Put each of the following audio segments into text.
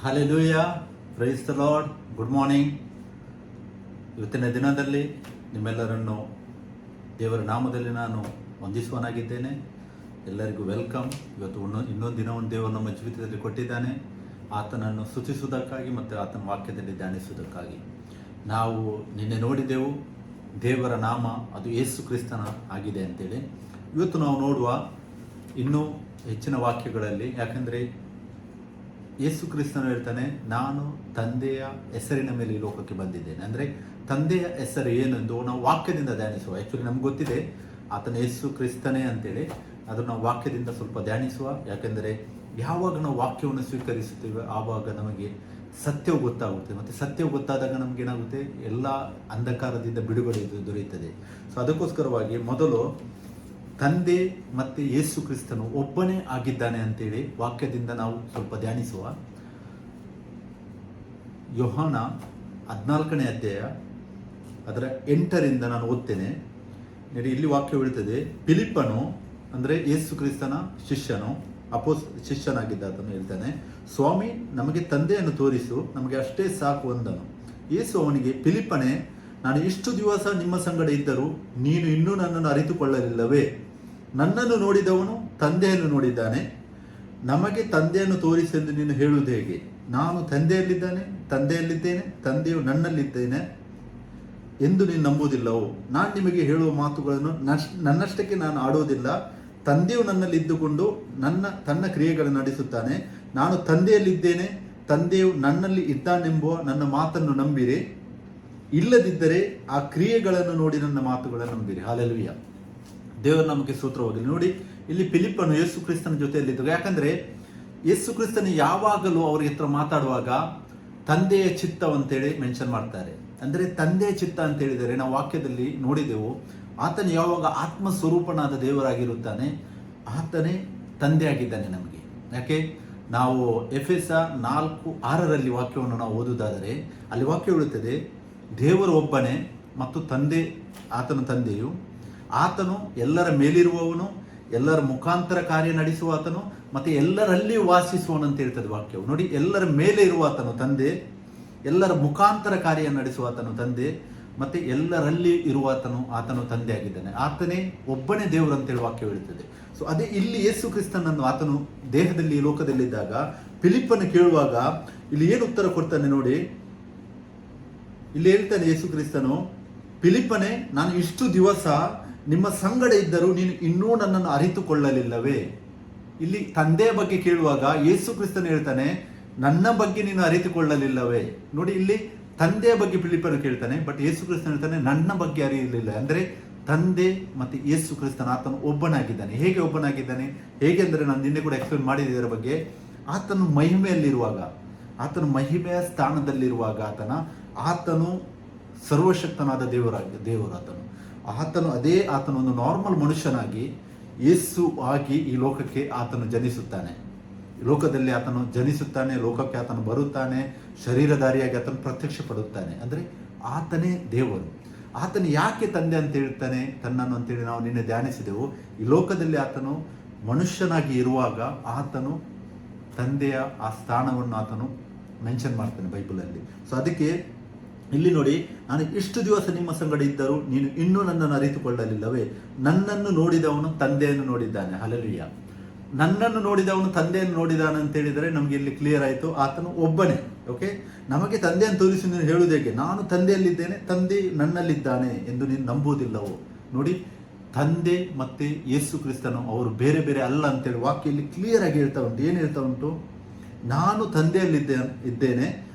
Hallelujah, praise the lord. Good morning. ಇವತ್ತಿನ ದಿನದಲ್ಲಿ ನಿಮ್ಮೆಲ್ಲರನ್ನು ದೇವರ ನಾಮದಲ್ಲಿ ನಾನು ವಂದಿಸುವನಾಗಿದ್ದೇನೆ. ಎಲ್ಲರಿಗೂ ವೆಲ್ಕಮ್. ಇವತ್ತು ಇನ್ನೊಂದು ದಿನವನ್ನು ದೇವರು ನಮ್ಮ ಜೀವಿತದಲ್ಲಿ ಕೊಟ್ಟಿದ್ದಾನೆ, ಆತನನ್ನು ಸ್ತುತಿಸುವುದಕ್ಕಾಗಿ ಮತ್ತು ಆತನ ವಾಕ್ಯದಲ್ಲಿ ಧ್ಯಾನಿಸುವುದಕ್ಕಾಗಿ. ನಾವು ನಿನ್ನೆ ನೋಡಿದೆವು ದೇವರ ನಾಮ ಅದು ಯೇಸು ಕ್ರಿಸ್ತನ ಆಗಿದೆ ಅಂತೇಳಿ. ಇವತ್ತು ನಾವು ನೋಡುವ ಇನ್ನೂ ಹೆಚ್ಚಿನ ವಾಕ್ಯಗಳಲ್ಲಿ, ಯಾಕಂದರೆ ಯೇಸು ಕ್ರಿಸ್ತನು ಹೇಳ್ತಾನೆ, ನಾನು ತಂದೆಯ ಹೆಸರಿನ ಮೇಲೆ ಈ ಲೋಕಕ್ಕೆ ಬಂದಿದ್ದೇನೆ. ಅಂದರೆ ತಂದೆಯ ಹೆಸರು ಏನೆಂದು ನಾವು ವಾಕ್ಯದಿಂದ ಧ್ಯಾನಿಸುವ. ಆ್ಯಕ್ಚುಲಿ ನಮ್ಗೆ ಗೊತ್ತಿದೆ ಆತನ ಯೇಸು ಕ್ರಿಸ್ತನೇ ಅಂತೇಳಿ, ಅದನ್ನು ನಾವು ವಾಕ್ಯದಿಂದ ಸ್ವಲ್ಪ ಧ್ಯಾನಿಸುವ. ಯಾಕೆಂದರೆ ಯಾವಾಗ ನಾವು ವಾಕ್ಯವನ್ನು ಸ್ವೀಕರಿಸುತ್ತೇವೆ ಆವಾಗ ನಮಗೆ ಸತ್ಯವು ಗೊತ್ತಾಗುತ್ತೆ, ಮತ್ತು ಸತ್ಯವು ಗೊತ್ತಾದಾಗ ನಮಗೇನಾಗುತ್ತೆ, ಎಲ್ಲ ಅಂಧಕಾರದಿಂದ ಬಿಡುಗಡೆ ದೊರೆಯುತ್ತದೆ. ಸೊ ಅದಕ್ಕೋಸ್ಕರವಾಗಿ ಮೊದಲು ತಂದೆ ಮತ್ತು ಯೇಸು ಕ್ರಿಸ್ತನು ಒಬ್ಬನೇ ಆಗಿದ್ದಾನೆ ಅಂತೇಳಿ ವಾಕ್ಯದಿಂದ ನಾವು ಸ್ವಲ್ಪ ಧ್ಯಾನಿಸುವ. ಯೋಹಾನ 14ನೇ ಅಧ್ಯಾಯ ಅದರ 8ರಿಂದ ನಾನು ಓದ್ತೇನೆ. ಇಲ್ಲಿ ವಾಕ್ಯ ಹೇಳ್ತದೆ, ಫಿಲಿಪ್ಪನು ಅಂದರೆ ಯೇಸು ಕ್ರಿಸ್ತನ ಶಿಷ್ಯನಾಗಿದ್ದ ಆತನು ಹೇಳ್ತಾನೆ, ಸ್ವಾಮಿ, ನಮಗೆ ತಂದೆಯನ್ನು ತೋರಿಸು, ನಮಗೆ ಅಷ್ಟೇ ಸಾಕು ಅಂದನು. ಯೇಸು ಅವನಿಗೆ, ಫಿಲಿಪ್ಪನೇ, ನಾನು ಇಷ್ಟು ದಿವಸ ನಿಮ್ಮ ಸಂಗಡ ಇದ್ದರೂ ನೀನು ಇನ್ನೂ ನನ್ನನ್ನು ಅರಿತುಕೊಳ್ಳಲಿಲ್ಲವೇ? ನನ್ನನ್ನು ನೋಡಿದವನು ತಂದೆಯನ್ನು ನೋಡಿದ್ದಾನೆ. ನಮಗೆ ತಂದೆಯನ್ನು ತೋರಿಸೆಂದು ನೀನು ಹೇಳುವುದು ಹೇಗೆ? ನಾನು ತಂದೆಯಲ್ಲಿದ್ದೇನೆ, ತಂದೆಯು ನನ್ನಲ್ಲಿದ್ದೇನೆ ಎಂದು ನೀನು ನಂಬುವುದಿಲ್ಲವೋ? ನಾನು ನಿಮಗೆ ಹೇಳುವ ಮಾತುಗಳನ್ನು ನನ್ನಷ್ಟಕ್ಕೆ ನಾನು ಆಡುವುದಿಲ್ಲ. ತಂದೆಯು ನನ್ನಲ್ಲಿ ಇದ್ದುಕೊಂಡು ತನ್ನ ಕ್ರಿಯೆಗಳನ್ನು ನಡೆಸುತ್ತಾನೆ. ನಾನು ತಂದೆಯಲ್ಲಿದ್ದೇನೆ, ತಂದೆಯು ನನ್ನಲ್ಲಿ ಇದ್ದಾನೆಂಬುವ ನನ್ನ ಮಾತನ್ನು ನಂಬಿರಿ. ಇಲ್ಲದಿದ್ದರೆ ಆ ಕ್ರಿಯೆಗಳನ್ನು ನೋಡಿ ನನ್ನ ಮಾತುಗಳನ್ನು ನಂಬಿರಿ. ಹಲ್ಲೆಲೂಯಾ. ದೇವರು ನಮಗೆ ಸ್ತೋತ್ರವಾಗಲಿ. ನೋಡಿ, ಇಲ್ಲಿ ಫಿಲಿಪ್ಪನು ಯೇಸು ಕ್ರಿಸ್ತನ ಜೊತೆಯಲ್ಲಿದ್ದರು. ಯಾಕಂದರೆ ಯೇಸು ಕ್ರಿಸ್ತನು ಯಾವಾಗಲೂ ಅವರ ಹತ್ರ ಮಾತಾಡುವಾಗ ತಂದೆಯ ಚಿತ್ತ ಅಂತೇಳಿ ಮೆನ್ಷನ್ ಮಾಡ್ತಾರೆ. ಅಂದರೆ ತಂದೆಯ ಚಿತ್ತ ಅಂತ ಹೇಳಿದರೆ ನಾವು ವಾಕ್ಯದಲ್ಲಿ ನೋಡಿದೆವು, ಆತನು ಯಾವಾಗ ಆತ್ಮಸ್ವರೂಪನಾದ ದೇವರಾಗಿರುತ್ತಾನೆ, ಆತನೇ ತಂದೆ ಆಗಿದ್ದಾನೆ ನಮಗೆ. ಯಾಕೆ? ನಾವು ಎಫೆಸ 4:6 ವಾಕ್ಯವನ್ನು ನಾವು ಓದುವುದಾದರೆ ಅಲ್ಲಿ ವಾಕ್ಯ ಹೇಳುತ್ತದೆ, ದೇವರು ಒಬ್ಬನೇ ಮತ್ತು ತಂದೆ, ಆತನ ತಂದೆಯು, ಆತನು ಎಲ್ಲರ ಮೇಲಿರುವವನು, ಎಲ್ಲರ ಮುಖಾಂತರ ಕಾರ್ಯ ನಡೆಸುವ ಆತನು, ಮತ್ತು ಎಲ್ಲರಲ್ಲಿ ವಾಸಿಸುವನು ಅಂತ ಹೇಳ್ತದೆ ವಾಕ್ಯವು. ನೋಡಿ, ಎಲ್ಲರ ಮೇಲೆ ಇರುವ ಆತನು ತಂದೆ, ಎಲ್ಲರ ಮುಖಾಂತರ ಕಾರ್ಯ ನಡೆಸುವ ಆತನು ತಂದೆ, ಮತ್ತು ಎಲ್ಲರಲ್ಲಿ ಇರುವ ಆತನು ತಂದೆ ಆಗಿದ್ದಾನೆ. ಆತನೇ ಒಬ್ಬನೇ ದೇವರು ಅಂತೇಳಿ ವಾಕ್ಯ ಹೇಳುತ್ತದೆ. ಸೊ ಅದೇ ಇಲ್ಲಿ ಯೇಸು ಕ್ರಿಸ್ತನನ್ನು ಆತನು ದೇಹದಲ್ಲಿ ಈ ಲೋಕದಲ್ಲಿದ್ದಾಗ ಫಿಲಿಪ್ಪನು ಕೇಳುವಾಗ ಇಲ್ಲಿ ಏನು ಉತ್ತರ ಕೊಡ್ತಾನೆ ನೋಡಿ. ಇಲ್ಲಿ ಹೇಳ್ತಾನೆ ಯೇಸು ಕ್ರಿಸ್ತನು, ಫಿಲಿಪ್ಪನೇ, ನಾನು ಇಷ್ಟು ದಿವಸ ನಿಮ್ಮ ಸಂಗಡ ಇದ್ದರೂ ನೀನು ಇನ್ನೂ ನನ್ನನ್ನು ಅರಿತುಕೊಳ್ಳಲಿಲ್ಲವೇ? ಇಲ್ಲಿ ತಂದೆಯ ಬಗ್ಗೆ ಕೇಳುವಾಗ ಯೇಸು ಕ್ರಿಸ್ತನು ಹೇಳ್ತಾನೆ, ನನ್ನ ಬಗ್ಗೆ ನೀನು ಅರಿತುಕೊಳ್ಳಲಿಲ್ಲವೇ? ನೋಡಿ, ಇಲ್ಲಿ ತಂದೆಯ ಬಗ್ಗೆ ಫಿಲಿಪ್ಪನು ಕೇಳ್ತಾನೆ, ಬಟ್ ಯೇಸು ಕ್ರಿಸ್ತನು ಹೇಳ್ತಾನೆ, ನನ್ನ ಬಗ್ಗೆ ಅರಿಯಲಿಲ್ಲ. ಅಂದರೆ ತಂದೆ ಮತ್ತು ಯೇಸು ಕ್ರಿಸ್ತನ ಆತನು ಒಬ್ಬನಾಗಿದ್ದಾನೆ. ಹೇಗೆ ಒಬ್ಬನಾಗಿದ್ದಾನೆ? ಹೇಗೆ ಅಂದರೆ ನಾನು ನಿನ್ನೆ ಕೂಡ ಎಕ್ಸ್ಪ್ಲೇನ್ ಮಾಡಿದ್ದೆ ಇದರ ಬಗ್ಗೆ. ಆತನು ಮಹಿಮೆಯಲ್ಲಿರುವಾಗ, ಆತನು ಮಹಿಮೆಯ ಸ್ಥಾನದಲ್ಲಿರುವಾಗ ಆತನು ಸರ್ವಶಕ್ತನಾದ ದೇವರು. ಆತನು ಒಂದು ನಾರ್ಮಲ್ ಮನುಷ್ಯನಾಗಿ ಯೇಸು ಆಗಿ ಈ ಲೋಕಕ್ಕೆ ಆತನು ಜನಿಸುತ್ತಾನೆ. ಲೋಕದಲ್ಲಿ ಆತನು ಜನಿಸುತ್ತಾನೆ, ಲೋಕಕ್ಕೆ ಆತನು ಬರುತ್ತಾನೆ, ಶರೀರಧಾರಿಯಾಗಿ ಆತನು ಪ್ರತ್ಯಕ್ಷ ಪಡುತ್ತಾನೆ. ಅಂದರೆ ಆತನೇ ದೇವರು. ಆತನು ಯಾಕೆ ತಂದೆ ಅಂತ ಹೇಳ್ತಾನೆ ತನ್ನನ್ನು ಅಂತೇಳಿ ನಾವು ನಿನ್ನೆ ಧ್ಯಾನಿಸಿದೆವು. ಈ ಲೋಕದಲ್ಲಿ ಆತನು ಮನುಷ್ಯನಾಗಿ ಇರುವಾಗ ಆತನು ತಂದೆಯ ಆ ಸ್ಥಾನವನ್ನು ಆತನು ಮೆನ್ಷನ್ ಮಾಡ್ತಾನೆ ಬೈಬಲಲ್ಲಿ. ಸೊ ಅದಕ್ಕೆ ಇಲ್ಲಿ ನೋಡಿ, ನಾನು ಇಷ್ಟು ದಿವಸ ನಿಮ್ಮ ಸಂಗಡ ಇದ್ದರೂ ನೀನು ಇನ್ನೂ ನನ್ನನ್ನು ಅರಿತುಕೊಳ್ಳಲಿಲ್ಲವೇ? ನನ್ನನ್ನು ನೋಡಿದವನು ತಂದೆಯನ್ನು ನೋಡಿದ್ದಾನೆ. ಹಲ್ಲೆಲೂಯಾ. ನನ್ನನ್ನು ನೋಡಿದವನು ತಂದೆಯನ್ನು ನೋಡಿದಾನೆ ಅಂತ ಹೇಳಿದರೆ ನಮಗೆ ಇಲ್ಲಿ ಕ್ಲಿಯರ್ ಆಯಿತು, ಆತನು ಒಬ್ಬನೇ. ಓಕೆ, ನಮಗೆ ತಂದೆಯನ್ನು ತೋರಿಸಿ ನೀನು ಹೇಳುವುದು ಹೇಗೆ? ನಾನು ತಂದೆಯಲ್ಲಿದ್ದೇನೆ, ತಂದೆ ನನ್ನಲ್ಲಿದ್ದಾನೆ ಎಂದು ನೀನು ನಂಬುವುದಿಲ್ಲವೋ? ನೋಡಿ, ತಂದೆ ಮತ್ತು ಯೇಸು ಕ್ರಿಸ್ತನು ಅವರು ಬೇರೆ ಬೇರೆ ಅಲ್ಲ ಅಂತೇಳಿ ವಾಕ್ಯ ಇಲ್ಲಿ ಕ್ಲಿಯರ್ ಆಗಿ ಹೇಳ್ತಾ ಉಂಟು. ಏನು ಹೇಳ್ತಾ ಉಂಟು? ನಾನು ತಂದೆಯಲ್ಲಿದ್ದೇನೆ,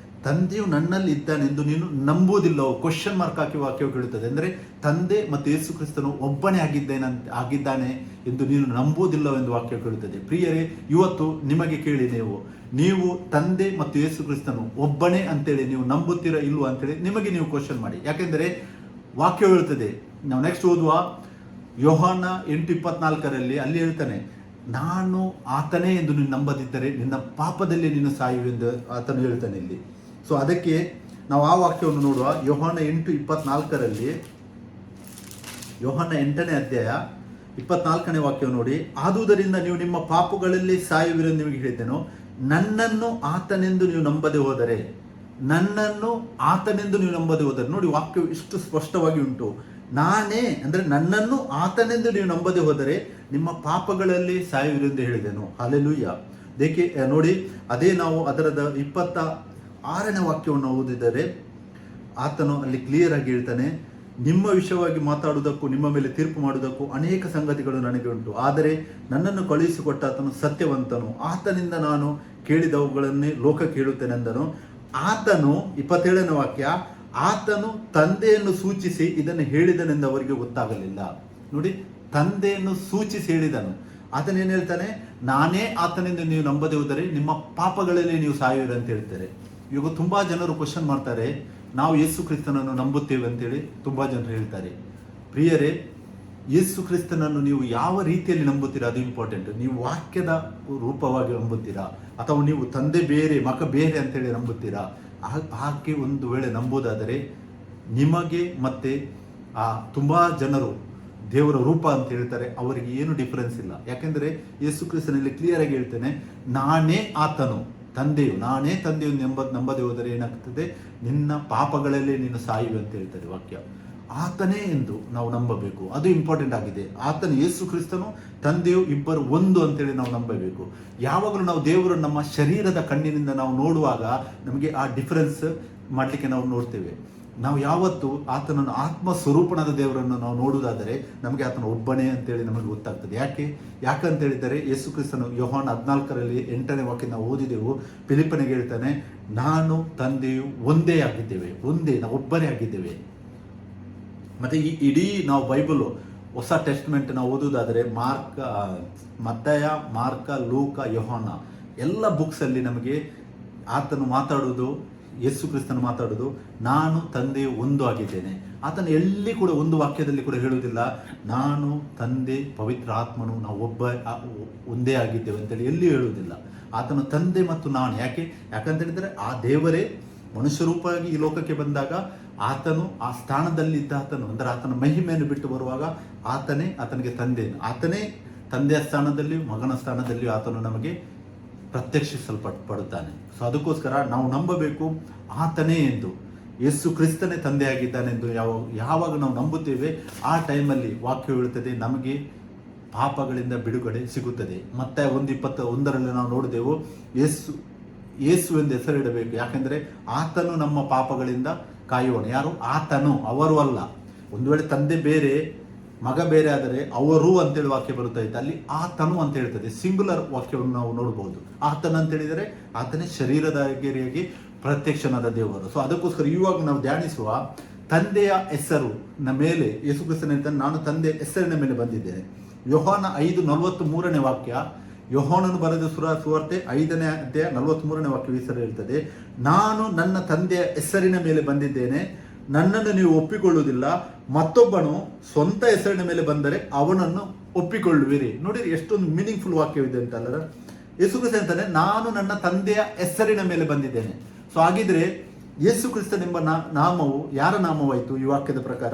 ತಂದೆಯು ನನ್ನಲ್ಲಿ ಇದ್ದಾನೆಂದು ನೀನು ನಂಬುವುದಿಲ್ಲವೋ? ಕ್ವಶನ್ ಮಾರ್ಕ್ ಹಾಕಿ ವಾಕ್ಯವು ಕೇಳುತ್ತದೆ. ಅಂದರೆ ತಂದೆ ಮತ್ತು ಯೇಸು ಕ್ರಿಸ್ತನು ಒಬ್ಬನೇ ಆಗಿದ್ದಾನೆ ಎಂದು ನೀನು ನಂಬುವುದಿಲ್ಲವೋ ಎಂದು ವಾಕ್ಯ ಕೇಳುತ್ತದೆ. ಪ್ರಿಯರೇ, ಇವತ್ತು ನಿಮಗೆ ಕೇಳಿ, ನೀವು ತಂದೆ ಮತ್ತು ಯೇಸು ಕ್ರಿಸ್ತನು ಒಬ್ಬನೇ ಅಂತೇಳಿ ನೀವು ನಂಬುತ್ತೀರಾ ಇಲ್ವಾ ಅಂತೇಳಿ ನಿಮಗೆ ನೀವು ಕ್ವಶನ್ ಮಾಡಿ. ಯಾಕೆಂದರೆ ವಾಕ್ಯ ಹೇಳುತ್ತದೆ, ನಾವು ನೆಕ್ಸ್ಟ್ ಓದುವ ಯೋಹಾನ 8:24 ಅಲ್ಲಿ ಹೇಳ್ತಾನೆ, ನಾನು ಆತನೇ ಎಂದು ನೀನು ನಂಬದಿದ್ದರೆ ನಿನ್ನ ಪಾಪದಲ್ಲಿ ನೀನು ಸಾಯುವೆಂದು ಆತನು ಹೇಳ್ತಾನೆ ಇಲ್ಲಿ. ಸೊ ಅದಕ್ಕೆ ನಾವು ಆ ವಾಕ್ಯವನ್ನು ನೋಡುವ. ಯೋಹಾನ 8:24 ಯೋಹಾನ 8ನೇ ಅಧ್ಯಾಯ 24ನೇ ವಾಕ್ಯವನ್ನು ನೋಡಿ. ಆದುದರಿಂದ ನೀವು ನಿಮ್ಮ ಪಾಪಗಳಲ್ಲಿ ಸಾಯುವಿರೆಂದು ನಿಮಗೆ ಹೇಳಿದ್ದೆನು. ನನ್ನನ್ನು ಆತನೆಂದು ನೀವು ನಂಬದೆ ಹೋದರೆ, ನನ್ನನ್ನು ಆತನೆಂದು ನೀವು ನಂಬದೆ ಹೋದರೆ, ನೋಡಿ ವಾಕ್ಯವು ಇಷ್ಟು ಸ್ಪಷ್ಟವಾಗಿ ಉಂಟು. ನಾನೇ ಅಂದರೆ ನನ್ನನ್ನು ಆತನೆಂದು ನೀವು ನಂಬದೆ ಹೋದರೆ ನಿಮ್ಮ ಪಾಪಗಳಲ್ಲಿ ಸಾಯುವಿರೆಂದು ಹೇಳಿದೆನು. ಹಲ್ಲೆಲೂಯಾ. ದೇಕೆ ನೋಡಿ, ಅದೇ ನಾವು ಅದರದ 26ನೇ ವಾಕ್ಯವನ್ನು ಓದಿದರೆ ಆತನು ಅಲ್ಲಿ ಕ್ಲಿಯರ್ ಆಗಿ ಹೇಳ್ತಾನೆ, ನಿಮ್ಮ ವಿಷಯವಾಗಿ ಮಾತಾಡುವುದಕ್ಕೂ ನಿಮ್ಮ ಮೇಲೆ ತೀರ್ಪು ಮಾಡುವುದಕ್ಕೂ ಅನೇಕ ಸಂಗತಿಗಳು ನನಗೆ ಉಂಟು, ಆದರೆ ನನ್ನನ್ನು ಕಳುಹಿಸಿಕೊಟ್ಟ ಆತನು ಸತ್ಯವಂತನು, ಆತನಿಂದ ನಾನು ಕೇಳಿದವುಗಳನ್ನೇ ಲೋಕ ಕೇಳುತ್ತೇನೆಂದನು. ಆತನು 27ನೇ ವಾಕ್ಯ, ಆತನು ತಂದೆಯನ್ನು ಸೂಚಿಸಿ ಇದನ್ನು ಹೇಳಿದನೆಂದು ಅವರಿಗೆ ಗೊತ್ತಾಗಲಿಲ್ಲ. ನೋಡಿ, ತಂದೆಯನ್ನು ಸೂಚಿಸಿ ಹೇಳಿದನು. ಆತನೇನು ಹೇಳ್ತಾನೆ, ನಾನೇ ಆತನಿಂದ ನೀವು ನಂಬದೆ ಹೋದರೆ ನಿಮ್ಮ ಪಾಪಗಳಲ್ಲಿ ನೀವು ಸಾಯುವಿರಿ ಅಂತ ಹೇಳ್ತಾರೆ. ಇವಾಗ ತುಂಬಾ ಜನರು ಕ್ವಶನ್ ಮಾಡ್ತಾರೆ, ನಾವು ಯೇಸು ಕ್ರಿಸ್ತನನ್ನು ನಂಬುತ್ತೇವೆ ಅಂತೇಳಿ ತುಂಬಾ ಜನರು ಹೇಳ್ತಾರೆ. ಪ್ರಿಯರೇ, ಯೇಸು ಕ್ರಿಸ್ತನನ್ನು ನೀವು ಯಾವ ರೀತಿಯಲ್ಲಿ ನಂಬುತ್ತೀರಾ ಅದು ಇಂಪಾರ್ಟೆಂಟ್. ನೀವು ವಾಕ್ಯದ ರೂಪವಾಗಿ ನಂಬುತ್ತೀರಾ ಅಥವಾ ನೀವು ತಂದೆ ಬೇರೆ ಮಗ ಬೇರೆ ಅಂತೇಳಿ ನಂಬುತ್ತೀರಾ? ಹಾಗೆ ಒಂದು ವೇಳೆ ನಂಬುವುದಾದರೆ ನಿಮಗೆ ಮತ್ತೆ ಆ ತುಂಬಾ ಜನರು ದೇವರ ರೂಪ ಅಂತ ಹೇಳ್ತಾರೆ, ಅವರಿಗೆ ಏನು ಡಿಫರೆನ್ಸ್ ಇಲ್ಲ. ಯಾಕೆಂದ್ರೆ ಯೇಸು ಕ್ರಿಸ್ತನಲ್ಲಿ ಕ್ಲಿಯರ್ ಆಗಿ ಹೇಳ್ತೇನೆ, ನಾನೇ ಆತನು, ತಂದೆಯು, ನಾನೇ ತಂದೆಯು ನಂಬದೆ ಹೋದರೆ ಏನಾಗ್ತದೆ, ನಿನ್ನ ಪಾಪಗಳಲ್ಲೇ ನೀನು ಸಾಯುವೆ ಅಂತ ಹೇಳ್ತಾರೆ ವಾಕ್ಯ. ಆತನೇ ಎಂದು ನಾವು ನಂಬಬೇಕು, ಅದು ಇಂಪಾರ್ಟೆಂಟ್ ಆಗಿದೆ. ಆತನು ಯೇಸು ಕ್ರಿಸ್ತನು ತಂದೆಯು ಇಬ್ಬರು ಒಂದು ಅಂತೇಳಿ ನಾವು ನಂಬಬೇಕು. ಯಾವಾಗಲೂ ನಾವು ದೇವರು ನಮ್ಮ ಶರೀರದ ಕಣ್ಣಿನಿಂದ ನಾವು ನೋಡುವಾಗ ನಮಗೆ ಆ ಡಿಫರೆನ್ಸ್ ಮಾಡಲಿಕ್ಕೆ ನಾವು ನೋಡ್ತೇವೆ. ನಾವು ಯಾವತ್ತು ಆತನನ್ನು ಆತ್ಮ ಸ್ವರೂಪಣದ ದೇವರನ್ನು ನಾವು ನೋಡುವುದಾದರೆ ನಮಗೆ ಆತನ ಒಬ್ಬನೇ ಅಂತೇಳಿ ನಮಗೆ ಗೊತ್ತಾಗ್ತದೆ. ಯಾಕಂತ ಹೇಳಿದರೆ ಯೇಸು ಕ್ರಿಸ್ತನು ಯೋಹಾನ 14ರಲ್ಲಿ 8ನೇ ವಾಕ್ಯ ನಾವು ಓದಿದೆವು. ಫಿಲಿಪ್ಪನಿಗೆ ಹೇಳ್ತಾನೆ, ನಾನು ತಂದೆಯು ಒಂದೇ ಆಗಿದ್ದೇವೆ, ನಾವು ಒಬ್ಬನೇ ಆಗಿದ್ದೇವೆ. ಮತ್ತೆ ಈ ಇಡೀ ನಾವು ಬೈಬಲ್ ಹೊಸ ಟೆಸ್ಟ್ಮೆಂಟ್ ನಾವು ಓದುವುದಾದರೆ ಮತ್ತಾಯ, ಮಾರ್ಕ, ಲೂಕ, ಯೋಹಾನ ಎಲ್ಲ ಬುಕ್ಸಲ್ಲಿ ನಮಗೆ ಆತನು ಮಾತಾಡುವುದು, ಯೇಸು ಕ್ರಿಸ್ತನು ಮಾತಾಡುವುದು, ನಾನು ತಂದೆಯು ಒಂದು ಆಗಿದ್ದೇನೆ. ಆತನು ಎಲ್ಲಿ ಕೂಡ ಒಂದು ವಾಕ್ಯದಲ್ಲಿ ಕೂಡ ಹೇಳುವುದಿಲ್ಲ ನಾನು ತಂದೆ ಪವಿತ್ರ ಆತ್ಮನು ನಾವು ಒಂದೇ ಆಗಿದ್ದೇವೆ ಅಂತೇಳಿ ಎಲ್ಲಿ ಹೇಳುವುದಿಲ್ಲ. ಆತನು ತಂದೆ ಮತ್ತು ನಾನು. ಯಾಕಂತ ಹೇಳಿದರೆ ಆ ದೇವರೇ ಮನುಷ್ಯ ರೂಪವಾಗಿ ಈ ಲೋಕಕ್ಕೆ ಬಂದಾಗ ಆತನು ಆ ಸ್ಥಾನದಲ್ಲಿದ್ದ ಆತನು ಅಂದರೆ ಆತನ ಮಹಿಮೆಯನ್ನು ಬಿಟ್ಟು ಬರುವಾಗ ಆತನಿಗೆ ಆತನೇ ತಂದೆಯ ಸ್ಥಾನದಲ್ಲಿಯೂ ಮಗನ ಸ್ಥಾನದಲ್ಲಿಯೂ ಆತನು ನಮಗೆ ಪ್ರತ್ಯಕ್ಷಿಸಲ್ಪಡುತ್ತಾನೆ. ಸೊ ಅದಕ್ಕೋಸ್ಕರ ನಾವು ನಂಬಬೇಕು ಆತನೇ ಎಂದು, ಯೇಸು ಕ್ರಿಸ್ತನೇ ತಂದೆಯಾಗಿದ್ದಾನೆ ಎಂದು ಯಾವಾಗ ನಾವು ನಂಬುತ್ತೇವೆ ಆ ಟೈಮಲ್ಲಿ ವಾಕ್ಯ ಹೇಳುತ್ತದೆ ನಮಗೆ ಪಾಪಗಳಿಂದ ಬಿಡುಗಡೆ ಸಿಗುತ್ತದೆ. ಮತ್ತೆ 1:21ರಲ್ಲಿ ನಾವು ನೋಡಿದೆವು, ಯೇಸು ಎಂದು ಹೆಸರಿಡಬೇಕು, ಯಾಕೆಂದರೆ ಆತನು ನಮ್ಮ ಪಾಪಗಳಿಂದ ಕಾಯುವನು. ಯಾರು? ಆತನು, ಅವರು ಅಲ್ಲ. ಒಂದು ವೇಳೆ ತಂದೆ ಬೇರೆ ಮಗ ಬೇರೆ ಆದರೆ ಅವರು ಅಂತೇಳಿ ವಾಕ್ಯ ಬರುತ್ತಾ ಇತ್ತು, ಅಲ್ಲಿ ಆತನು ಅಂತ ಹೇಳ್ತದೆ. ಸಿಂಗುಲರ್ ವಾಕ್ಯವನ್ನು ನಾವು ನೋಡಬಹುದು. ಆತನ ಅಂತ ಹೇಳಿದರೆ ಆತನೇ ಶರೀರದ ಗೆರೆಯಾಗಿ ಪ್ರತ್ಯಕ್ಷನಾದ ದೇವರು. ಸೊ ಅದಕ್ಕೋಸ್ಕರ ಇವಾಗ ನಾವು ಧ್ಯಾನಿಸುವ ತಂದೆಯ ಹೆಸರು ಮೇಲೆ ಯೇಸು ಕ್ರಿಸ್ತನು ಹೇಳ್ತಾನೆ, ನಾನು ತಂದೆಯ ಹೆಸರಿನ ಮೇಲೆ ಬಂದಿದ್ದೇನೆ. ಯೋಹಾನ 5:43ನೇ ವಾಕ್ಯ, ಯೋಹಾನನು ಬರೆದ ಸುವಾರ್ತೆ 5ನೇ ಅಧ್ಯಾಯ 43ನೇ ವಾಕ್ಯ ಹೆಸರು ಹೇಳ್ತದೆ, ನಾನು ನನ್ನ ತಂದೆಯ ಹೆಸರಿನ ಮೇಲೆ ಬಂದಿದ್ದೇನೆ, ನನ್ನನ್ನು ನೀವು ಒಪ್ಪಿಕೊಳ್ಳುವುದಿಲ್ಲ, ಮತ್ತೊಬ್ಬನು ಸ್ವಂತ ಹೆಸರಿನ ಮೇಲೆ ಬಂದರೆ ಅವನನ್ನು ಒಪ್ಪಿಕೊಳ್ಳುವಿರಿ. ನೋಡಿರಿ ಎಷ್ಟೊಂದು ಮೀನಿಂಗ್ಫುಲ್ ವಾಕ್ಯವಿದೆ ಅಂತಲ್ಲ. ಯೇಸು ಕ್ರಿಸ್ತ ಅಂತಾನೆ, ನಾನು ನನ್ನ ತಂದೆಯ ಹೆಸರಿನ ಮೇಲೆ ಬಂದಿದ್ದೇನೆ. ಸೊ ಹಾಗಿದ್ರೆ ಯೇಸು ಕ್ರಿಸ್ತನೆಂಬ ನಾಮವು ಯಾರ ನಾಮವಾಯಿತು? ಈ ವಾಕ್ಯದ ಪ್ರಕಾರ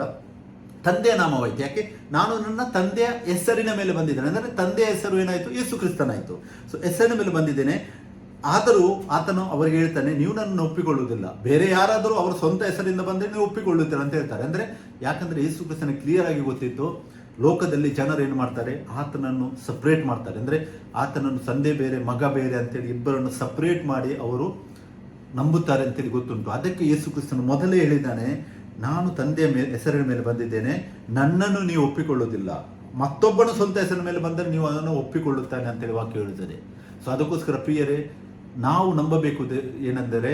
ತಂದೆಯ ನಾಮವಾಯಿತು. ಯಾಕೆ? ನಾನು ನನ್ನ ತಂದೆಯ ಹೆಸರಿನ ಮೇಲೆ ಬಂದಿದ್ದೇನೆ ಅಂದರೆ ತಂದೆಯ ಹೆಸರು ಏನಾಯಿತು? ಯೇಸು ಕ್ರಿಸ್ತನಾಯಿತು. ಸೊ ಹೆಸರಿನ ಮೇಲೆ ಬಂದಿದ್ದೇನೆ. ಆದರೂ ಆತನು ಅವರಿಗೆ ಹೇಳ್ತಾನೆ, ನೀವು ನನ್ನನ್ನು ಒಪ್ಪಿಕೊಳ್ಳುವುದಿಲ್ಲ, ಬೇರೆ ಯಾರಾದರೂ ಅವರ ಸ್ವಂತ ಹೆಸರಿಂದ ಬಂದರೆ ನೀವು ಒಪ್ಪಿಕೊಳ್ಳುತ್ತೀರ ಅಂತ ಹೇಳ್ತಾರೆ. ಅಂದರೆ ಯಾಕಂದ್ರೆ ಯೇಸು ಕ್ರಿಸ್ತನಿಗೆ ಕ್ಲಿಯರ್ ಆಗಿ ಗೊತ್ತಿತ್ತು, ಲೋಕದಲ್ಲಿ ಜನರು ಏನು ಮಾಡ್ತಾರೆ, ಆತನನ್ನು ಸಪ್ರೇಟ್ ಮಾಡ್ತಾರೆ. ಅಂದರೆ ಆತನನ್ನು ತಂದೆ ಬೇರೆ ಮಗ ಬೇರೆ ಅಂತೇಳಿ ಇಬ್ಬರನ್ನು ಸಪ್ರೇಟ್ ಮಾಡಿ ಅವರು ನಂಬುತ್ತಾರೆ ಅಂತೇಳಿ ಗೊತ್ತುಂಟು. ಅದಕ್ಕೆ ಯೇಸು ಕ್ರಿಸ್ತನು ಮೊದಲೇ ಹೇಳಿದ್ದಾನೆ, ನಾನು ತಂದೆಯ ಹೆಸರಿನ ಮೇಲೆ ಬಂದಿದ್ದೇನೆ, ನನ್ನನ್ನು ನೀವು ಒಪ್ಪಿಕೊಳ್ಳುವುದಿಲ್ಲ, ಮತ್ತೊಬ್ಬನ ಸ್ವಂತ ಹೆಸರಿನ ಮೇಲೆ ಬಂದರೆ ನೀವು ಅದನ್ನು ಒಪ್ಪಿಕೊಳ್ಳುತ್ತಾನೆ ಅಂತೇಳಿ ವಾಕ್ಯ ಹೇಳುತ್ತದೆ. ಸೊ ಅದಕ್ಕೋಸ್ಕರ ಪ್ರಿಯರೇ, ನಾವು ನಂಬಬೇಕು ಏನೆಂದರೆ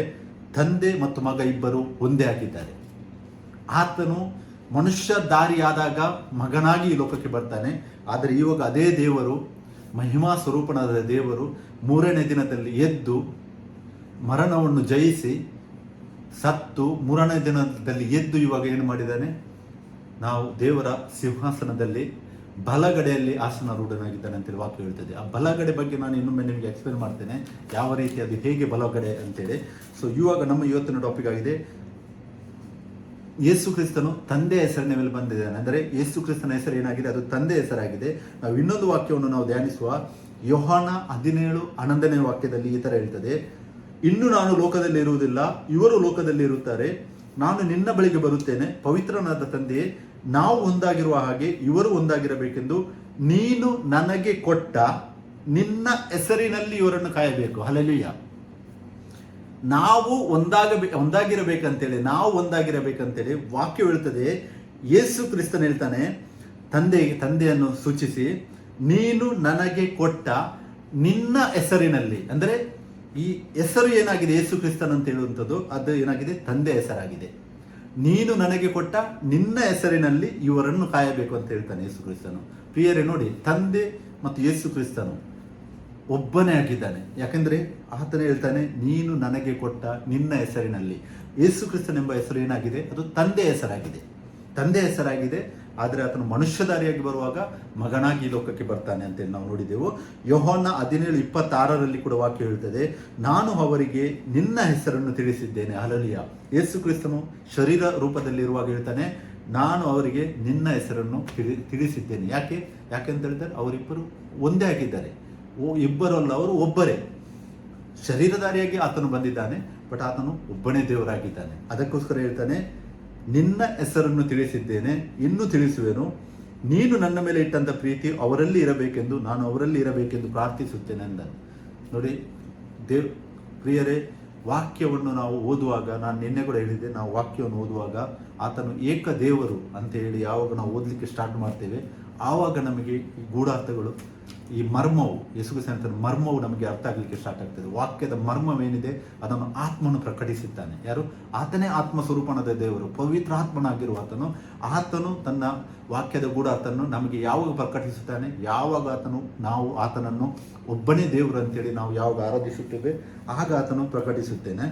ತಂದೆ ಮತ್ತು ಮಗ ಇಬ್ಬರು ಒಂದೇ ಆಗಿದ್ದಾರೆ. ಆತನು ಮನುಷ್ಯ ದಾರಿಯಾದಾಗ ಮಗನಾಗಿ ಈ ಲೋಕಕ್ಕೆ ಬರ್ತಾನೆ. ಆದರೆ ಇವಾಗ ಅದೇ ದೇವರು, ಮಹಿಮಾ ಸ್ವರೂಪನಾದ ದೇವರು 3ನೇ ದಿನದಲ್ಲಿ ಎದ್ದು ಮರಣವನ್ನು ಜಯಿಸಿ ಸತ್ತು 3ನೇ ದಿನದಲ್ಲಿ ಎದ್ದು ಇವಾಗ ಏನು ಮಾಡಿದ್ದಾನೆ, ನಾವು ದೇವರ ಸಿಂಹಾಸನದಲ್ಲಿ ಬಲಗಡೆಯಲ್ಲಿ ಆಸನಾರೂಢನಾಗಿದ್ದಾನೆ ಅಂತೇಳಿ ವಾಕ್ಯ ಹೇಳ್ತದೆ. ಆ ಬಲಗಡೆ ಬಗ್ಗೆ ನಾನು ಇನ್ನೊಮ್ಮೆ ನಿಮಗೆ ಎಕ್ಸ್ಪ್ಲೇನ್ ಮಾಡ್ತೇನೆ, ಯಾವ ರೀತಿ ಅದು ಹೇಗೆ ಬಲಗಡೆ ಅಂತೇಳಿ. ಸೊ ಇವಾಗ ನಮ್ಮ ಇವತ್ತಿನ ಟಾಪಿಕ್ ಆಗಿದೆ, ಯೇಸು ಕ್ರಿಸ್ತನು ತಂದೆಯ ಹೆಸರಿನ ಮೇಲೆ ಬಂದಿದ್ದಾನೆ. ಅಂದರೆ ಯೇಸು ಕ್ರಿಸ್ತನ ಹೆಸರು ಏನಾಗಿದೆ, ಅದು ತಂದೆಯ ಹೆಸರಾಗಿದೆ. ನಾವು ಇನ್ನೊಂದು ವಾಕ್ಯವನ್ನು ನಾವು ಧ್ಯಾನಿಸುವ, ಯೋಹಾನ 17:11 ವಾಕ್ಯದಲ್ಲಿ ಈ ಥರ ಹೇಳ್ತದೆ, ಇನ್ನು ನಾನು ಲೋಕದಲ್ಲಿ ಇರುವುದಿಲ್ಲ, ಇವರು ಲೋಕದಲ್ಲಿ ಇರುತ್ತಾರೆ, ನಾನು ನಿನ್ನ ಬಳಿಗೆ ಬರುತ್ತೇನೆ. ಪವಿತ್ರನಾದ ತಂದೆಯೇ, ನಾವು ಒಂದಾಗಿರುವ ಹಾಗೆ ಇವರು ಒಂದಾಗಿರಬೇಕೆಂದು ನೀನು ನನಗೆ ಕೊಟ್ಟ ನಿನ್ನ ಹೆಸರಿನಲ್ಲಿ ಇವರನ್ನು ಕಾಯಬೇಕು. ಹಲ್ಲೆಲೂಯ. ನಾವು ಒಂದಾಗಿರಬೇಕಂತೇಳಿ ವಾಕ್ಯ ಹೇಳ್ತದೆ. ಯೇಸು ಕ್ರಿಸ್ತನ್ ಹೇಳ್ತಾನೆ, ತಂದೆಯನ್ನು ಸೂಚಿಸಿ, ನೀನು ನನಗೆ ಕೊಟ್ಟ ನಿನ್ನ ಹೆಸರಿನಲ್ಲಿ, ಅಂದರೆ ಈ ಹೆಸರು ಏನಾಗಿದೆ ಯೇಸು ಕ್ರಿಸ್ತನ್ ಅಂತ ಹೇಳುವಂಥದ್ದು, ಅದು ಏನಾಗಿದೆ, ತಂದೆ ಹೆಸರಾಗಿದೆ. ನೀನು ನನಗೆ ಕೊಟ್ಟ ನಿನ್ನ ಹೆಸರಿನಲ್ಲಿ ಇವರನ್ನು ಕಾಯಬೇಕು ಅಂತ ಹೇಳ್ತಾನೆ ಯೇಸು ಕ್ರಿಸ್ತನು. ಪ್ರಿಯರೇ, ನೋಡಿ, ತಂದೆ ಮತ್ತು ಯೇಸು ಕ್ರಿಸ್ತನು ಒಬ್ಬನೇ ಆಗಿದ್ದಾನೆ. ಯಾಕೆಂದ್ರೆ ಆತನೇ ಹೇಳ್ತಾನೆ, ನೀನು ನನಗೆ ಕೊಟ್ಟ ನಿನ್ನ ಹೆಸರಿನಲ್ಲಿ. ಯೇಸು ಕ್ರಿಸ್ತನ್ ಎಂಬ ಹೆಸರು ಏನಾಗಿದೆ, ಅದು ತಂದೆ ಹೆಸರಾಗಿದೆ. ಆದರೆ ಆತನು ಮನುಷ್ಯಧಾರಿಯಾಗಿ ಬರುವಾಗ ಮಗನಾಗಿ ಈ ಲೋಕಕ್ಕೆ ಬರ್ತಾನೆ ಅಂತೇಳಿ ನಾವು ನೋಡಿದೆವು. ಯೋಹಾನ 17:26 ಕೂಡ ವಾಕ್ಯ ಹೇಳ್ತದೆ, ನಾನು ಅವರಿಗೆ ನಿನ್ನ ಹೆಸರನ್ನು ತಿಳಿಸಿದ್ದೇನೆ. ಹಲ್ಲೆಲೂಯ. ಯೇಸು ಕ್ರಿಸ್ತನು ಶರೀರ ರೂಪದಲ್ಲಿರುವಾಗ ಹೇಳ್ತಾನೆ, ನಾನು ಅವರಿಗೆ ನಿನ್ನ ಹೆಸರನ್ನು ತಿಳಿಸಿದ್ದೇನೆ. ಯಾಕೆಂತ ಹೇಳಿದ್ರೆ ಅವರಿಬ್ಬರು ಒಂದೇ ಆಗಿದ್ದಾರೆ. ಇಬ್ಬರಲ್ಲ, ಅವರು ಒಬ್ಬರೇ. ಶರೀರಧಾರಿಯಾಗಿ ಆತನು ಬಂದಿದ್ದಾನೆ, ಬಟ್ ಆತನು ಒಬ್ಬನೇ ದೇವರಾಗಿದ್ದಾನೆ. ಅದಕ್ಕೋಸ್ಕರ ಹೇಳ್ತಾನೆ, ನಿನ್ನ ಹೆಸರನ್ನು ತಿಳಿಸಿದ್ದೇನೆ, ಇನ್ನೂ ತಿಳಿಸುವೆನು. ನೀನು ನನ್ನ ಮೇಲೆ ಇಟ್ಟಂತ ಪ್ರೀತಿ ಅವರಲ್ಲಿ ಇರಬೇಕೆಂದು ನಾನು ಅವರಲ್ಲಿ ಇರಬೇಕೆಂದು ಪ್ರಾರ್ಥಿಸುತ್ತೇನೆ ಅಂದ. ನೋಡಿ ಪ್ರಿಯರೇ, ವಾಕ್ಯವನ್ನು ನಾವು ಓದುವಾಗ, ನಾನು ನಿನ್ನೆ ಕೂಡ ಹೇಳಿದ್ದೆ, ನಾವು ವಾಕ್ಯವನ್ನು ಓದುವಾಗ ಆತನು ಏಕ ದೇವರು ಅಂತ ಹೇಳಿ ಯಾವಾಗ ನಾವು ಓದಲಿಕ್ಕೆ ಸ್ಟಾರ್ಟ್ ಮಾಡ್ತೇವೆ, ಆವಾಗ ನಮಗೆ ಈ ಗೂಢಾರ್ಥಗಳು, ಈ ಮರ್ಮವು, ಯೇಸುಕ್ರಿಸ್ತನ ಮರ್ಮವು ನಮಗೆ ಅರ್ಥ ಆಗಲಿಕ್ಕೆ ಸ್ಟಾರ್ಟ್ ಆಗ್ತದೆ. ವಾಕ್ಯದ ಮರ್ಮವೇನಿದೆ ಅದನ್ನು ಆತ್ಮನು ಪ್ರಕಟಿಸುತ್ತಾನೆ. ಯಾರು? ಆತನೇ ಆತ್ಮ ಸ್ವರೂಪಣದ ದೇವರು, ಪವಿತ್ರ ಆತ್ಮನಾಗಿರುವ ಆತನು ತನ್ನ ವಾಕ್ಯದ ಗೂಢಾರ್ಥವನ್ನು ನಮಗೆ ಯಾವಾಗ ಪ್ರಕಟಿಸುತ್ತಾನೆ, ಯಾವಾಗ ನಾವು ಆತನನ್ನು ಒಬ್ಬನೇ ದೇವರು ಅಂತೇಳಿ ನಾವು ಯಾವಾಗ ಆರಾಧಿಸುತ್ತೇವೆ, ಆಗ ಆತನು ಪ್ರಕಟಿಸುತ್ತೇನೆ.